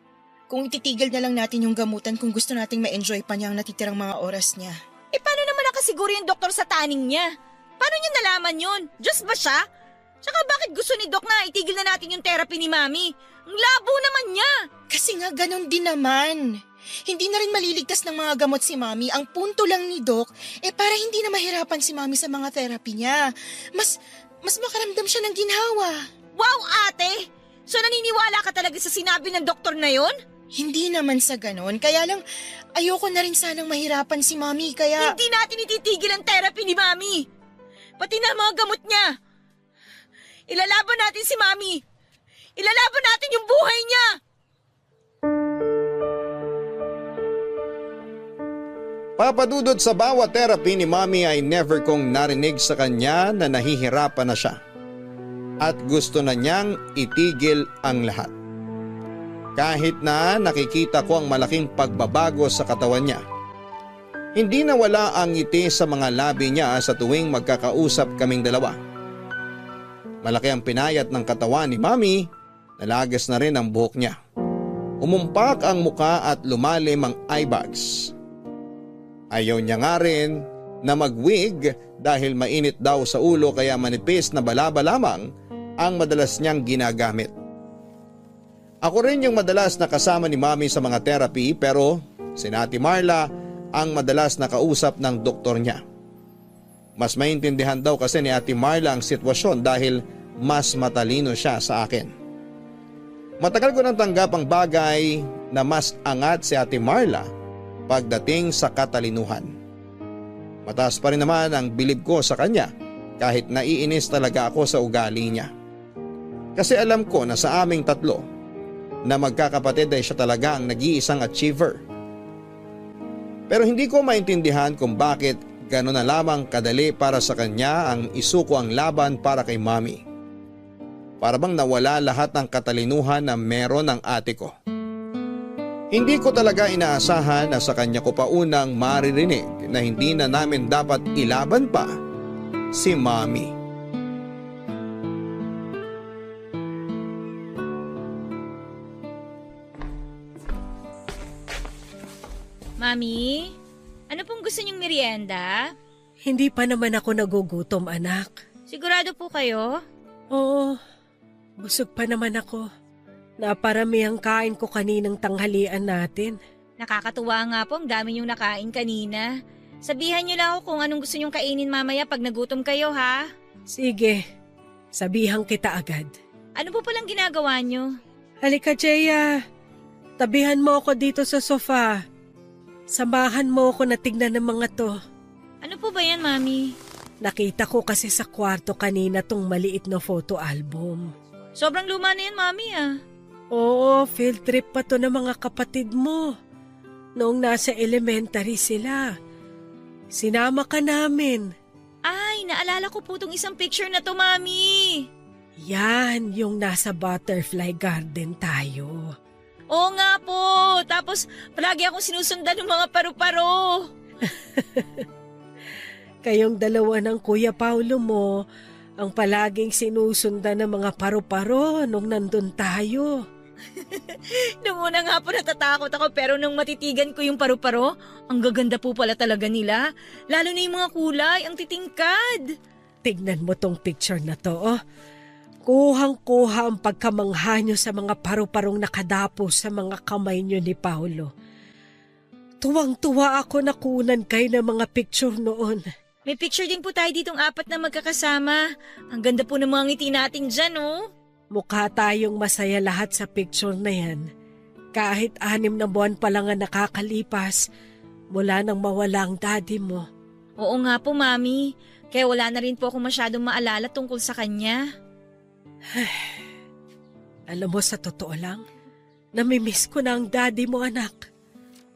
ititigil na lang natin yung gamutan kung gusto nating ma-enjoy pa niya ang natitirang mga oras niya. Paano naman nakasiguro yung doktor sa taning niya? Paano niya nalaman yun? Diyos ba siya? Tsaka bakit gusto ni Doc na itigil na natin yung therapy ni Mami? Ang labo naman niya! Kasi nga ganon din naman. Hindi na rin maliligtas ng mga gamot si Mami. Ang punto lang ni Doc, para hindi na mahirapan si Mami sa mga therapy niya. Mas makaramdam siya ng ginhawa. Wow, ate! So naniniwala ka talaga sa sinabi ng doktor na yon? Hindi naman sa ganon. Kaya lang, ayoko na rin sanang mahirapan si Mami, kaya... Hindi natin ititigil ang therapy ni Mami! Pati na mga gamot niya! Ilalaban natin si Mami! Ilalaban natin yung buhay niya! Papadudod sa bawat therapy ni Mami ay never kong narinig sa kanya na nahihirapan na siya. At gusto na niyang itigil ang lahat. Kahit na nakikita ko ang malaking pagbabago sa katawan niya. Hindi nawala ang ngiti sa mga labi niya sa tuwing magkakausap kaming dalawa. Malaki ang pinayat ng katawan ni Mami, nalagas na rin ang buhok niya. Umumpak ang muka at lumalim ang eye bags. Ayaw niya nga rin na mag-wig dahil mainit daw sa ulo kaya manipis na balaba lamang ang madalas niyang ginagamit. Ako rin yung madalas na kasama ni Mami sa mga therapy pero si Ate Marla ang madalas na kausap ng doktor niya. Mas maintindihan daw kasi ni Ate Marla ang sitwasyon dahil mas matalino siya sa akin. Matagal ko nang tanggap ang bagay na mas angat si Ate Marla pagdating sa katalinuhan. Mataas pa rin naman ang bilib ko sa kanya kahit naiinis talaga ako sa ugali niya. Kasi alam ko na sa aming tatlo na magkakapatid ay siya talaga ang nag-iisang achiever. Pero hindi ko maintindihan kung bakit gano'n na lamang kadali para sa kanya ang isuko ang laban para kay Mami. Para bang nawala lahat ng katalinuhan na meron ng ate ko. Hindi ko talaga inaasahan na sa kanya ko pa unang maririnig na hindi na namin dapat ilaban pa si Mami. Mami, ano pong gusto niyong merienda? Hindi pa naman ako nagugutom, anak. Sigurado po kayo? Oo, busog pa naman ako. Naparami ang kain ko kaninang tanghalian natin. Nakakatuwa nga po, ang dami niyong nakain kanina. Sabihan niyo lang ako kung anong gusto niyong kainin mamaya pag nagutom kayo, ha? Sige, sabihan kita agad. Ano po palang ginagawa niyo? Halika, Jeya. Tabihan mo ako dito sa sofa. Samahan mo ako na tignan ng mga to. Ano po ba yan, Mami? Nakita ko kasi sa kwarto kanina tong maliit na photo album. Sobrang luma na yan, Mami, Oo, field trip pa to ng mga kapatid mo. Noong nasa elementary sila. Sinama ka namin. Ay, naalala ko po tong isang picture na to, Mami. Yan, yung nasa butterfly garden tayo. Oo nga po. Tapos, palagi akong sinusundan ng mga paru-paro. Kayong dalawa ng Kuya Paulo mo ang palaging sinusundan ng mga paru-paro nung nandun tayo. Nung una nga po natatakot ako pero nung matitigan ko yung paru-paro, ang gaganda po pala talaga nila. Lalo na yung mga kulay, ang titingkad. Tignan mo tong picture na to, oh. Kuhang-kuha ang pagkamangha nyo sa mga paru-parong nakadapo sa mga kamay nyo ni Paulo. Tuwang-tuwa ako na kunan kayo ng mga picture noon. May picture din po tayo ditong 4 na magkakasama. Ang ganda po ng mga ngiti natin dyan, oh. Mukha tayong masaya lahat sa picture na yan. Kahit 6 na buwan pa lang ang nakakalipas mula nang mawala ang daddy mo. Oo nga po, Mami. Kaya wala na rin po ako masyadong maalala tungkol sa kanya. Alam mo, sa totoo lang, namimiss ko na ang daddy mo, anak.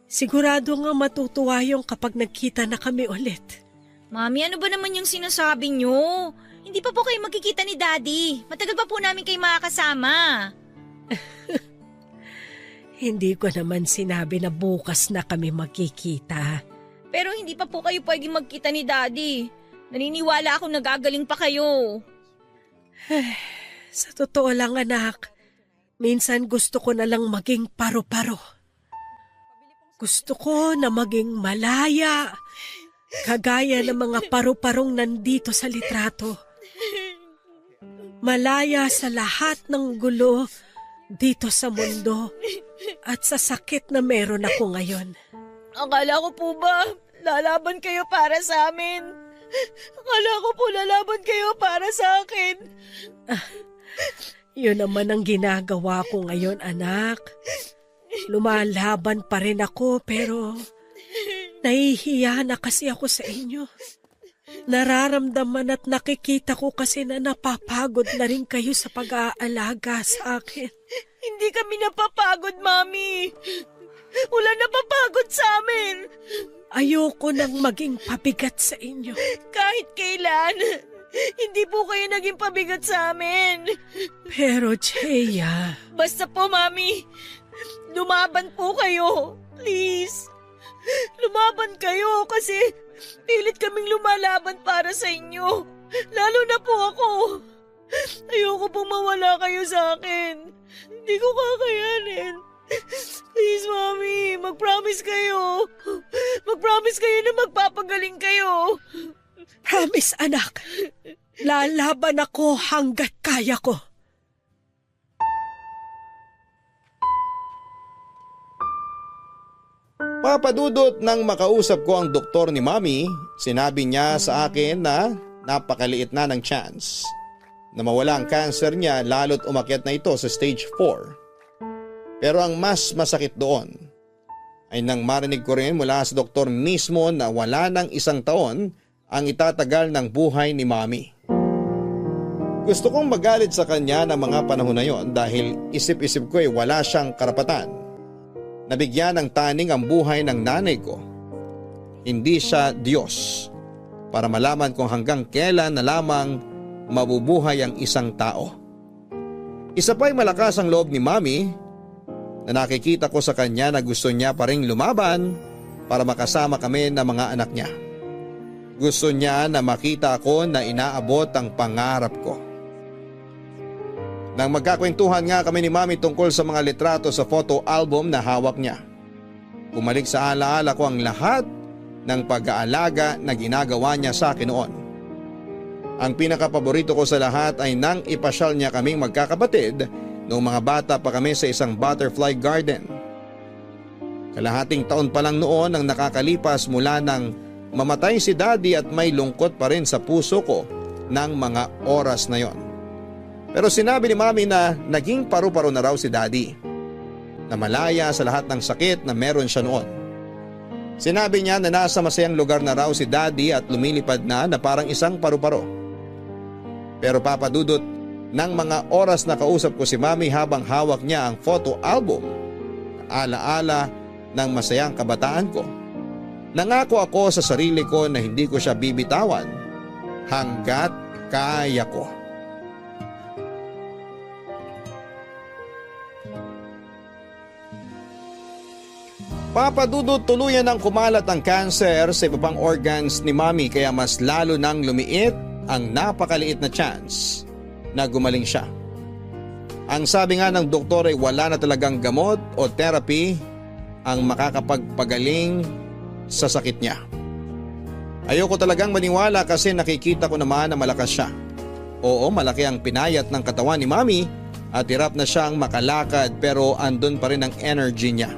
Sigurado nga matutuwa yung kapag nagkita na kami ulit. Mami, ano ba naman yung sinasabi nyo? Hindi pa po kayo magkikita ni Daddy. Matagal pa po namin kayo makakasama. Hindi ko naman sinabi na bukas na kami magkikita. Pero hindi pa po kayo pwedeng magkita ni Daddy. Naniniwala akong nagagaling pa kayo. Sa totoo lang, anak, minsan gusto ko na lang maging paro-paro. Gusto ko na maging malaya, kagaya ng mga paru-parong nandito sa litrato. Malaya sa lahat ng gulo dito sa mundo at sa sakit na meron ako ngayon. Akala ko po ba lalaban kayo para sa amin? Akala ko po lalaban kayo para sa akin. Yun naman ang ginagawa ko ngayon, anak. Lumalaban pa rin ako pero nahihiya na kasi ako sa inyo. Nararamdaman at nakikita ko kasi na napapagod na rin kayo sa pag-aalaga sa akin. Hindi kami napapagod, Mami. Wala napapagod sa amin. Ayoko nang maging pabigat sa inyo. Kahit kailan, hindi po kayo naging pabigat sa amin. Pero, Jeya, Basta po, Mami, lumaban po kayo. Please. Lumaban kayo kasi pilit kaming lumalaban para sa inyo. Lalo na po ako. Ayoko pong mawala kayo sa akin. Hindi ko kakayanin. Please, Mami, mag-promise kayo. Mag-promise kayo na magpapagaling kayo. promise, anak. Lalaban ako hanggat kaya ko. Papadudot nang makausap ko ang doktor ni Mami, sinabi niya sa akin na napakaliit na ng chance na mawala ang cancer niya lalo't umakyat na ito sa stage 4. Pero ang mas masakit doon ay nang marinig ko rin mula sa doktor mismo na wala ng 1 taon ang itatagal ng buhay ni Mami. Gusto kong magalit sa kanya ng mga panahon na yon dahil isip-isip ko ay wala siyang karapatan. Nabigyan ng taning ang buhay ng nanay ko. Hindi siya Diyos para malaman kung hanggang kailan na lamang mabubuhay ang isang tao. Isa pa'y malakas ang loob ni Mami na nakikita ko sa kanya na gusto niya pa ring lumaban para makasama kami ng mga anak niya. Gusto niya na makita ako na inaabot ang pangarap ko. Nang magkakwentuhan nga kami ni Mami tungkol sa mga litrato sa photo album na hawak niya, bumalik sa alaala ko ang lahat ng pag-aalaga na ginagawa niya sa akin noon. Ang pinakapaborito ko sa lahat ay nang ipasyal niya kaming magkakapatid noong mga bata pa kami sa isang butterfly garden. Kalahating taon pa lang noon ang nakakalipas mula nang mamatay si Daddy at may lungkot pa rin sa puso ko ng mga oras na yon. Pero sinabi ni Mami na naging paru-paro na raw si Daddy, na malaya sa lahat ng sakit na meron siya noon. Sinabi niya na nasa masayang lugar na raw si Daddy at lumilipad na parang isang paru-paro. Pero papadudot, ng mga oras na kausap ko si Mami habang hawak niya ang photo album, alaala ng masayang kabataan ko. Nangako ako sa sarili ko na hindi ko siya bibitawan hanggat kaya ko. Papadudot, tuluyan ng kumalat ang cancer sa iba pang organs ni Mami kaya mas lalo nang lumiit ang napakaliit na chance na gumaling siya. Ang sabi nga ng doktor ay wala na talagang gamot o therapy ang makakapagpagaling sa sakit niya. Ayoko talagang maniwala kasi nakikita ko naman na malakas siya. Oo, malaki ang pinayat ng katawan ni Mami at hirap na siyang makalakad pero andun pa rin ang energy niya.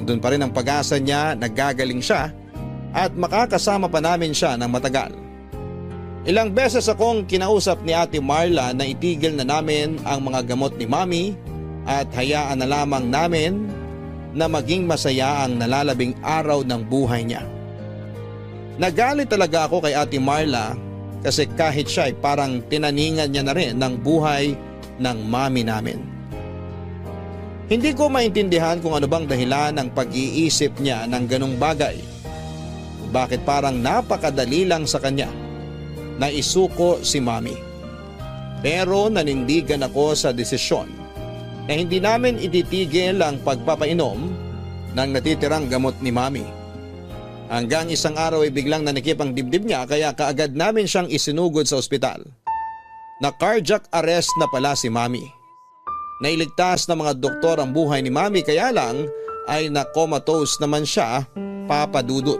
Andun pa rin ang pag-asa niya, nagagaling siya at makakasama pa namin siya ng matagal. Ilang beses akong kinausap ni Ate Marla na itigil na namin ang mga gamot ni Mami at hayaan na lamang namin na maging masaya ang nalalabing araw ng buhay niya. Nagalit talaga ako kay Ate Marla kasi kahit siya ay parang tinaningan niya na rin ng buhay ng mami namin. Hindi ko maintindihan kung ano bang dahilan ng pag-iisip niya ng ganong bagay. Bakit parang napakadali lang sa kanya na isuko si Mami. Pero nanindigan ako sa desisyon na hindi namin ititigil ang pagpapainom ng natitirang gamot ni Mami. Hanggang isang araw ay biglang nanikip ang dibdib niya kaya kaagad namin siyang isinugod sa ospital. Na cardiac arrest na pala si Mami. Nailigtas ng mga doktor ang buhay ni Mami kaya lang ay na-comatose naman siya, Papa Dudut.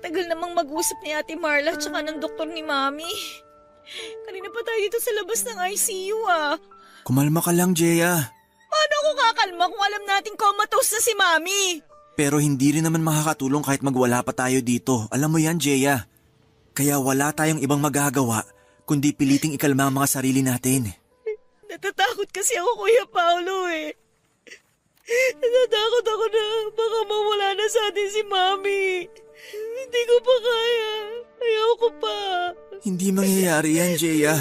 Tagal namang mag-usap ni Ate Marla at saka ng doktor ni Mami. Kanina pa tayo dito sa labas ng ICU Kumalma ka lang, Jeya. Paano ako kakalma kung alam nating comatose na si Mami? Pero hindi rin naman makakatulong kahit magwala pa tayo dito. Alam mo yan, Jeya. Kaya wala tayong ibang magagawa kundi piliting ikalma ang mga sarili natin. Natatakot kasi ako, Kuya Paolo Natatakot ako na baka mawala na sa atin si Mami. Hindi ko pa kaya. Ayoko pa. Hindi mangyayari yan, Jeya.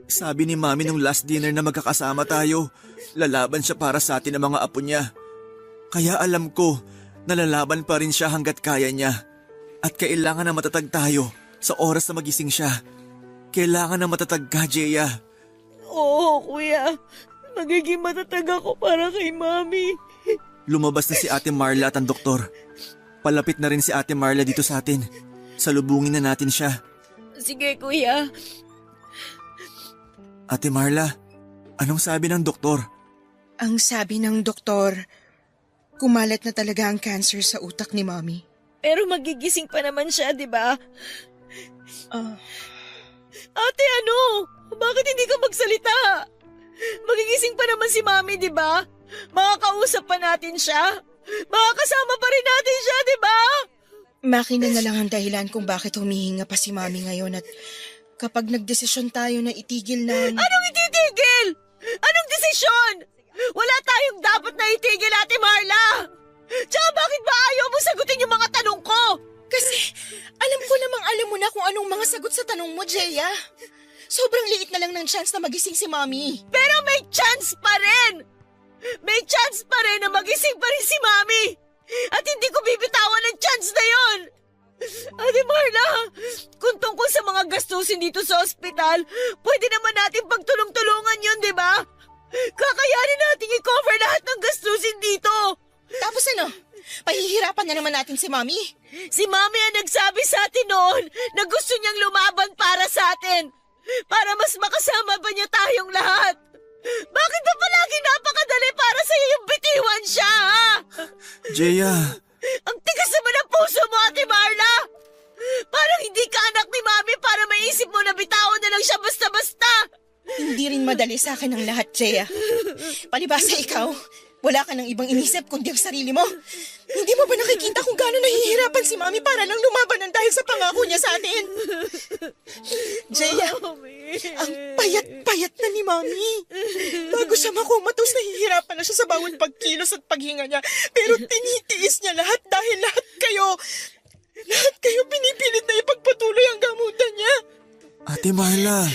Sabi ni Mami nung last dinner na magkakasama tayo, lalaban siya para sa atin ang mga apo niya. Kaya alam ko, nalalaban pa rin siya hanggat kaya niya. At kailangan na matatag tayo sa oras na magising siya. Kailangan na matatag ka, Jeya. Oo, Kuya. Magiging matatag ako para kay Mami. Lumabas na si Ate Marla at ang doktor. Palapit na rin si Ate Marla dito sa atin. Salubungin na natin siya. Sige, Kuya. Ate Marla, anong sabi ng doktor? Ang sabi ng doktor, kumalat na talaga ang cancer sa utak ni Mami. Pero magigising pa naman siya, di ba? Ate, ano? Bakit hindi ka magsalita? Magigising pa naman si Mami, di ba? Makakausap pa natin siya. Makakasama pa rin natin siya, di ba? Makina na lang ang dahilan kung bakit humihinga pa si Mami ngayon at kapag nagdesisyon tayo na itigil na... Anong ititigil? Anong desisyon? Wala tayong dapat na itigil, Ate Marla! Tsaka bakit ba ayaw mo sagutin yung mga tanong ko? Kasi alam ko namang alam mo na kung anong mga sagot sa tanong mo, Jeya. Sobrang liit na lang ng chance na magising si Mami. Pero may chance pa rin! May chance pa rin na magising pa rin si Mami! At hindi ko bibitawan ang chance na yon! Ate Marla, kung tungkol sa mga gastusin dito sa ospital, pwede naman natin pagtulong-tulungan yun, di ba? Kakayanin natin i-cover lahat ng gastusin dito! Tapos ano? Pahihirapan na naman natin si Mami. Si Mami ang nagsabi sa atin noon na gusto niyang lumaban para sa atin. Para mas makasama ba niya tayong lahat? Bakit ba palagi napakadali para sa'yo yung bitiwan siya, ha? Jeya, Ang tigas naman ang puso mo, Ate Marla! Parang hindi ka anak ni Mami para maisip mo na bitawan na lang siya basta-basta! Hindi rin madali sa akin ang lahat, Jeya. Palibasa ikaw, wala ka ng ibang inisip kundi ang sarili mo. Hindi mo ba nakikita kung gaano nahihirapan si Mami para lang lumaban ng dahil sa pangako niya sa atin? Jeya, ang payat-payat na ni Mami. Bago siya makumatos, nahihirapan na siya sa bawat pagkilos at paghinga niya. Pero tinitiis niya lahat dahil lahat kayo pinipilit na ipagpatuloy ang gamutan niya. Ate Marla.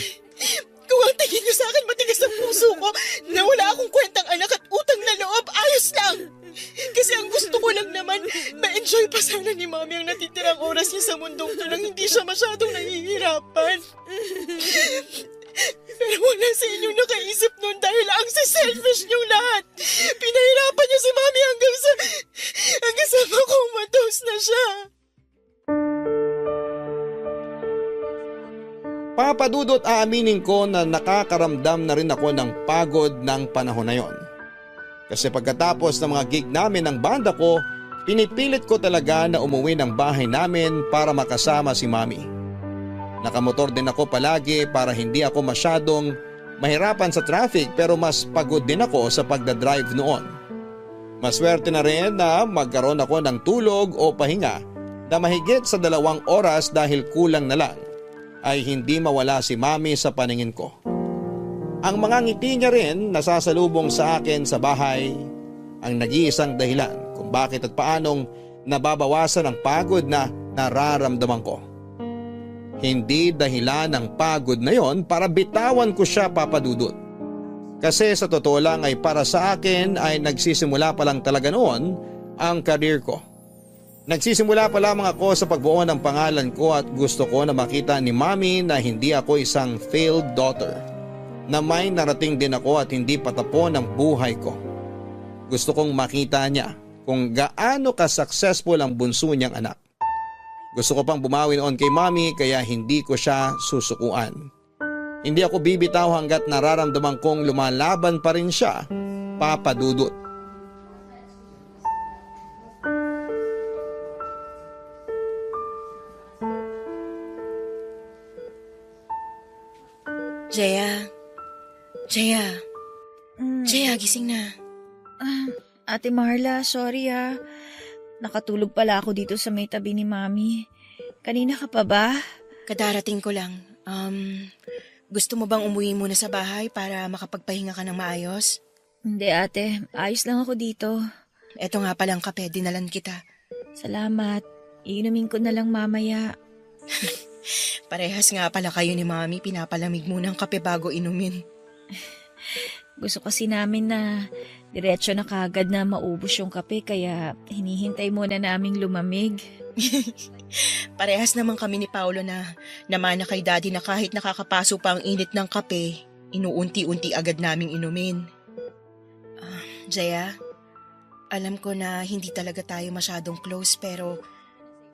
Kung ang tingin niyo sa akin matigas ang puso ko na wala akong kwentang anak at utang na loob, ayos lang. Kasi ang gusto ko lang naman, ma-enjoy pa sana ni Mami ang natitirang oras niya sa mundong to nang hindi siya masyadong nahihirapan. Pero wala sa inyong nakaisip nun dahil ang selfish niyong lahat. Pinahirapan niyo si Mami hanggang sa makumatos na siya. Papadudot, aaminin ko na nakakaramdam na rin ako ng pagod ng panahon na yon. Kasi pagkatapos ng mga gig namin ng banda ko, pinipilit ko talaga na umuwi ng bahay namin para makasama si Mami. Nakamotor din ako palagi para hindi ako masyadong mahirapan sa traffic pero mas pagod din ako sa pagdadrive noon. Maswerte na rin na magkaroon ako ng tulog o pahinga na mahigit sa 2 oras dahil kulang na lang ay hindi mawala si Mami sa paningin ko. Ang mga ngiti niya rin nasasalubong sa akin sa bahay ang nag-iisang dahilan kung bakit at paanong nababawasan ang pagod na nararamdaman ko. Hindi dahilan ng pagod na yon para bitawan ko siya, Papa Dudut. Kasi sa totoo lang ay para sa akin ay nagsisimula pa lang talaga noon ang career ko. Nagsisimula pa lamang ako sa pagbuo ng pangalan ko at gusto ko na makita ni Mami na hindi ako isang failed daughter. Na may narating din ako at hindi patapon ang buhay ko. Gusto kong makita niya kung gaano ka-successful ang bunso niyang anak. Gusto ko pang bumawi noon kay Mami kaya hindi ko siya susukuan. Hindi ako bibitaw hanggat nararamdaman kong lumalaban pa rin siya, Papa Dudut. Jaya. Jaya, gising na. Ate Marla, sorry ah. Nakatulog pala ako dito sa may tabi ni Mami. Kanina ka pa ba? Kadarating ko lang. Gusto mo bang umuwi muna sa bahay para makapagpahinga ka ng maayos? Hindi ate, ayos lang ako dito. Eto nga palang kape, dinalan kita. Salamat. Iinumin ko na lang mamaya. Parehas nga pala kayo ni Mami, pinapalamig muna ang kape bago inumin. Gusto kasi namin na diretso na kagad na maubos yung kape kaya hinihintay muna naming lumamig. Parehas naman kami ni Paolo na namana kay Daddy na kahit nakakapaso pa ang init ng kape, inuunti-unti agad naming inumin. Jaya, alam ko na hindi talaga tayo masyadong close pero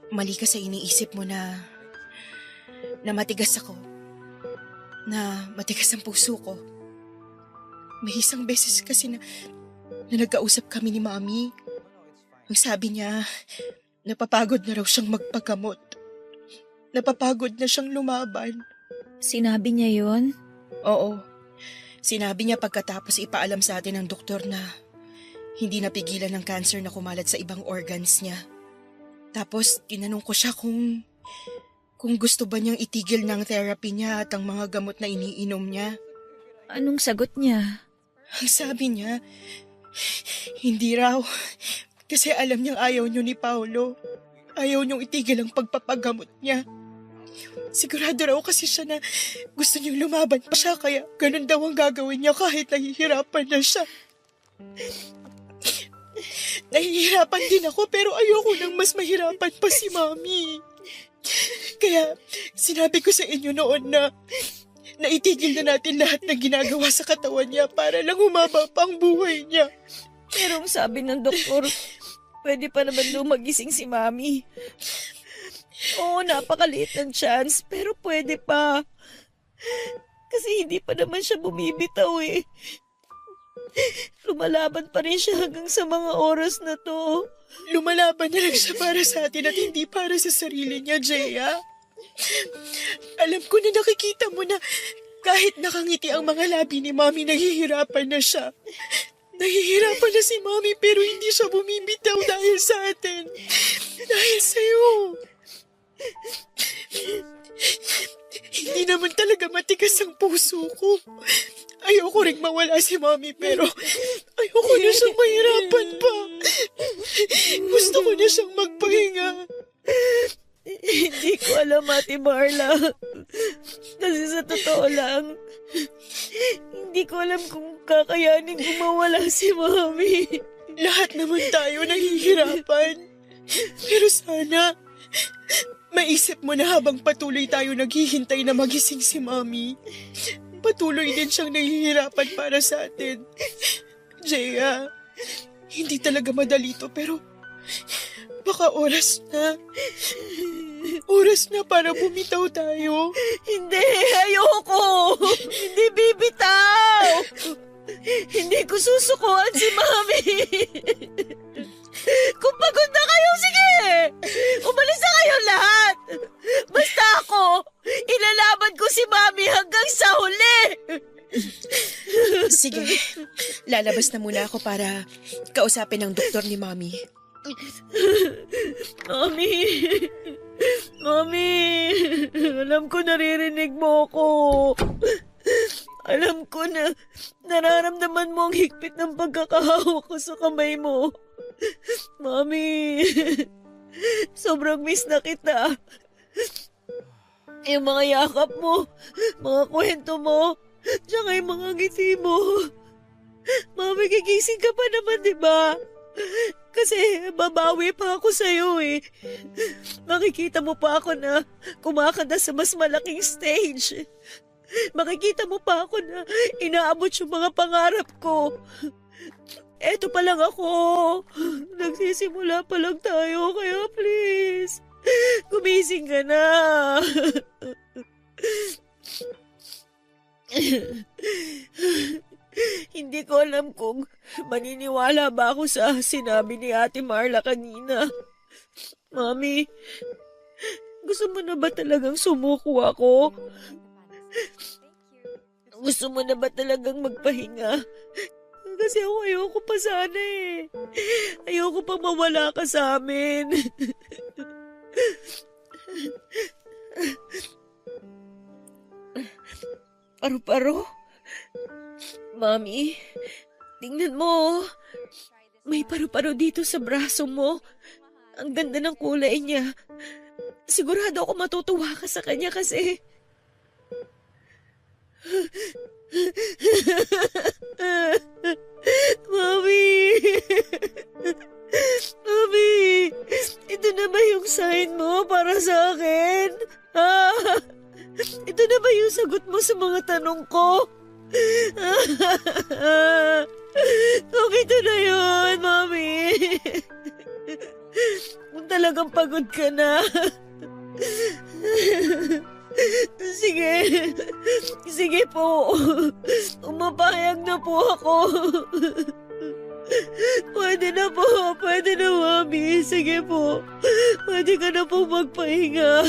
mali ka sa iniisip mo na matigas ako. Na matigas ang puso ko. May isang beses kasi na nagkausap kami ni Mami. Ang sabi niya, napapagod na raw siyang magpagamot. Napapagod na siyang lumaban. Sinabi niya yon? Oo. Sinabi niya pagkatapos ipaalam sa atin ng doktor na hindi napigilan ng cancer na kumalat sa ibang organs niya. Tapos tinanong ko siya kung gusto ba niyang itigil ng therapy niya at ang mga gamot na iniinom niya. Anong sagot niya? Ang sabi niya, hindi raw. Kasi alam niyang ayaw niyo ni Paolo. Ayaw niyong itigil ang pagpapagamot niya. Sigurado raw kasi siya na gusto niyong lumaban pa siya kaya ganun daw ang gagawin niya kahit nahihirapan na siya. Nahihirapan din ako pero ayoko nang mas mahirapan pa si Mami. Kaya sinabi ko sa inyo noon na itigil na natin lahat ng ginagawa sa katawan niya para lang humaba pa ang buhay niya. Pero ang sabi ng doktor, pwede pa naman daw magising si Mami. Oo, napakaliit ng chance, pero pwede pa. Kasi hindi pa naman siya bumibitaw eh. Lumalaban pa rin siya hanggang sa mga oras na to. Lumalaban na lang siya para sa atin at hindi para sa sarili niya, Jaya. Alam ko na nakikita mo na kahit nakangiti ang mga labi ni Mami, nahihirapan na siya. Nahihirapan na si Mami pero hindi siya bumibitaw dahil sa atin. Dahil sa'yo. Hindi naman talaga matigas ang puso ko. Ayoko ring mawala si Mami pero ayoko na siyang mahirapan pa. Gusto ko na siyang magpahinga. Hindi ko alam, Ate Marla. Kasi sa totoo lang, hindi ko alam kung kakayanin kung mawala si Mami. Lahat naman tayo nahihirapan. Pero sana, maisip mo na habang patuloy tayo naghihintay na magising si Mami, patuloy din siyang nahihirapan para sa atin. Jaya, hindi talaga madali to pero baka oras na. Oras na para bumitaw tayo. Hindi, ayoko. Hindi bibitaw. Hindi ko susukuan si Mami. Kung pagod na kayo, sige. Umalis na kayo lahat. Basta ako, ilalaban ko si Mami hanggang sa huli. lalabas na muna ako para kausapin ng doktor ni Mami. Mami! Mami! Alam ko naririnig mo ako. Alam ko na nararamdaman mo ang higpit ng pagkakahawak ko sa kamay mo. Mami! Sobrang miss na kita. Yung mga yakap mo, mga kwento mo, tsaka yung mga ngiti mo. Mami, gigising ka pa naman, di ba? Kasi babawi pa ako sa'yo eh. Makikita mo pa ako na kumakanta sa mas malaking stage. Makikita mo pa ako na inaabot yung mga pangarap ko. Eto pa lang ako. Nagsisimula pa lang tayo, kaya please, gumising ka na. Hindi ko alam kung maniniwala ba ako sa sinabi ni Ate Marla kanina. Mami, gusto mo na ba talagang sumuko ako? Gusto mo na ba talagang magpahinga? Kasi ako ayoko pa sana eh. Ayoko pa mawala ka sa amin. Paru-paro? Mami, tingnan mo. May paru-paro dito sa braso mo. Ang ganda ng kulay niya. Sigurado ako matutuwa ka sa kanya kasi... Mami! Mami! Ito na ba yung sign mo para sa akin? Ha? Ito na ba yung sagot mo sa mga tanong ko? Okay, ito na yun, Mami. Kung talagang pagod ka na. Sige. Sige po. Umapayag na po ako. Pwede na po. Pwede na, Mami. Sige po. Pwede ka na po magpahinga.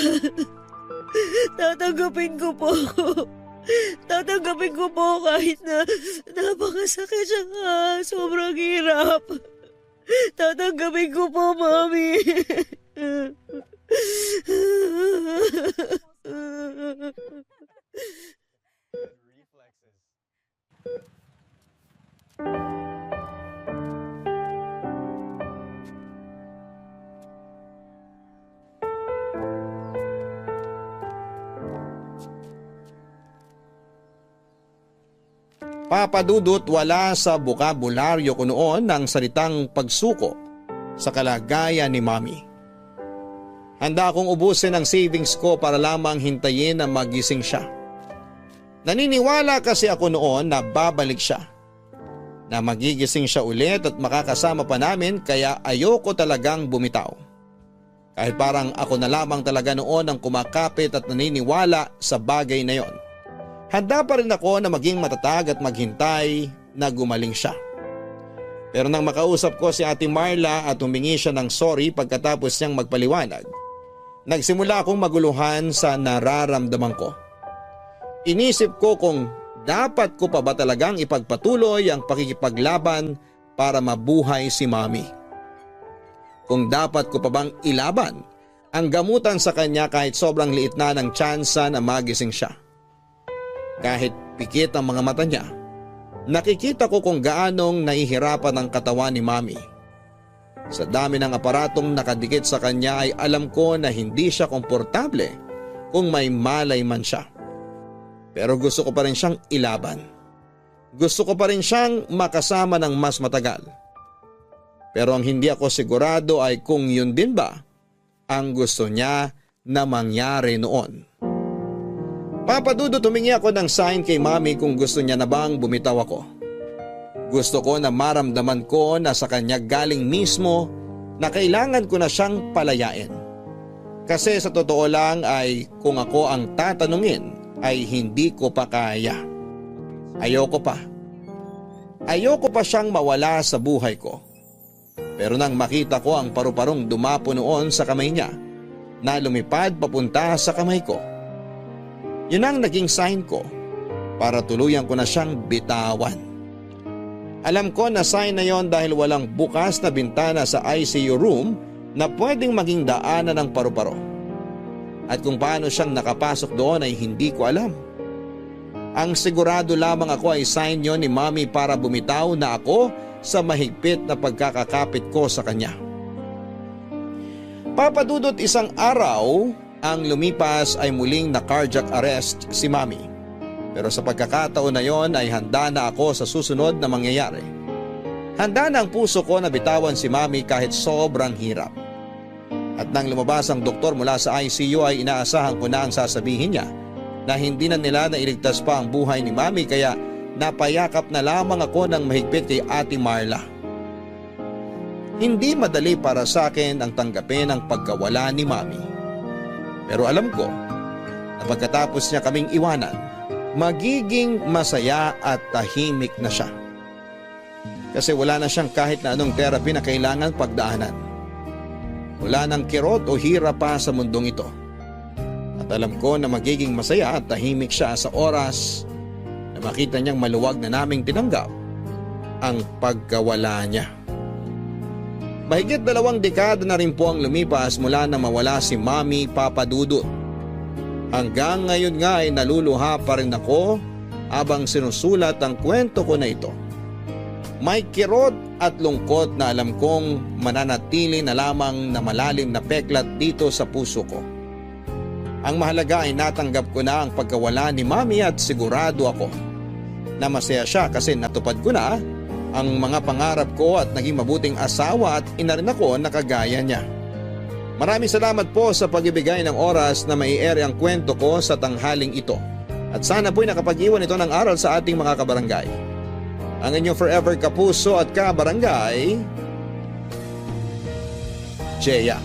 Tatanggapin ko po. Tatanggapin ko po kahit na napakasakit siya nga. Sobrang hirap. Tatanggapin ko po, Mami. Papadudot, wala sa bukabularyo ko noon ang salitang pagsuko sa kalagayan ni Mami. Handa akong ubusin ang savings ko para lamang hintayin na magising siya. Naniniwala kasi ako noon na babalik siya, na magigising siya ulit at makakasama pa namin, kaya ayoko talagang bumitaw. Kahit parang ako na lamang talaga noon ang kumakapit at naniniwala sa bagay na yon. Handa pa rin ako na maging matatag at maghintay na gumaling siya. Pero nang makausap ko si Ate Marla at humingi siya ng sorry pagkatapos niyang magpaliwanag, nagsimula akong maguluhan sa nararamdaman ko. Inisip ko kung dapat ko pa ba talagang ipagpatuloy ang pakikipaglaban para mabuhay si Mami. Kung dapat ko pa bang ilaban ang gamutan sa kanya kahit sobrang liit na ng tsansa na magising siya. Kahit pikit ang mga mata niya, nakikita ko kung gaanong nahihirapan ang katawan ni Mami. Sa dami ng aparatong nakadikit sa kanya ay alam ko na hindi siya komportable kung may malay man siya. Pero gusto ko pa rin siyang ilaban. Gusto ko pa rin siyang makasama ng mas matagal. Pero ang hindi ako sigurado ay kung yun din ba ang gusto niya na mangyari noon. Papadudot, humingi ako ng sign kay Mami kung gusto niya na bang bumitaw ako. Gusto ko na maramdaman ko na sa kanya galing mismo na kailangan ko na siyang palayain. Kasi sa totoo lang ay kung ako ang tatanungin ay hindi ko pa kaya. Ayoko pa. Ayoko pa siyang mawala sa buhay ko. Pero nang makita ko ang paru-parong dumapo noon sa kamay niya na lumipad papunta sa kamay ko, yun ang naging sign ko para tuluyan ko na siyang bitawan. Alam ko na sign na yon dahil walang bukas na bintana sa ICU room na pwedeng maging daanan ng paru-paro. At kung paano siyang nakapasok doon ay hindi ko alam. Ang sigurado lamang ako ay sign yon ni Mami para bumitaw na ako sa mahigpit na pagkakakapit ko sa kanya. Papadudot isang araw ang lumipas ay muling na cardiac arrest si Mami. Pero sa pagkakataon na yon ay handa na ako sa susunod na mangyayari. Handa na ang puso ko na bitawan si Mami kahit sobrang hirap. At nang lumabas ang doktor mula sa ICU ay inaasahan ko na ang sasabihin niya na hindi na nila nailigtas pa ang buhay ni Mami kaya napayakap na lamang ako ng mahigpit kay Ate Marla. Hindi madali para sa akin ang tanggapin ang pagkawala ni Mami. Pero alam ko na pagkatapos niya kaming iwanan, magiging masaya at tahimik na siya. Kasi wala na siyang kahit na anong therapy na kailangan pagdaanan. Wala nang kirot o hirap pa sa mundong ito. At alam ko na magiging masaya at tahimik siya sa oras na makita niyang maluwag na naming tinanggap ang pagkawala niya. Mahigit 2 dekada na rin po ang lumipas mula na mawala si Mami Papadudot. Hanggang ngayon nga ay naluluha pa rin ako habang sinusulat ang kwento ko na ito. May kirot at lungkot na alam kong mananatili na lamang na malalim na peklat dito sa puso ko. Ang mahalaga ay natanggap ko na ang pagkawala ni Mami at sigurado ako na masaya siya kasi natupad ko na ang mga pangarap ko at naging mabuting asawa at ina rin ako na kagaya niya. Maraming salamat po sa pagbibigay ng oras na mai-air ang kwento ko sa tanghaling ito. At sana po'y nakapag-iwan ito ng aral sa ating mga kabarangay. Ang inyong forever kapuso at kabarangay, Jeya.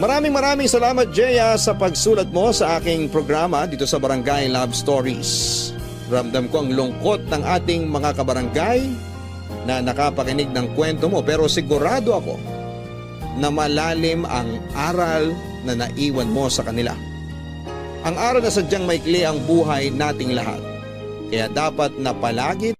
Maraming salamat, Jeya, sa pagsulat mo sa aking programa dito sa Barangay Love Stories. Ramdam ko ang lungkot ng ating mga kabarangay na nakapakinig ng kwento mo pero sigurado ako na malalim ang aral na naiwan mo sa kanila. Ang aral na sadyang maikli ang buhay nating lahat. Kaya dapat na palagi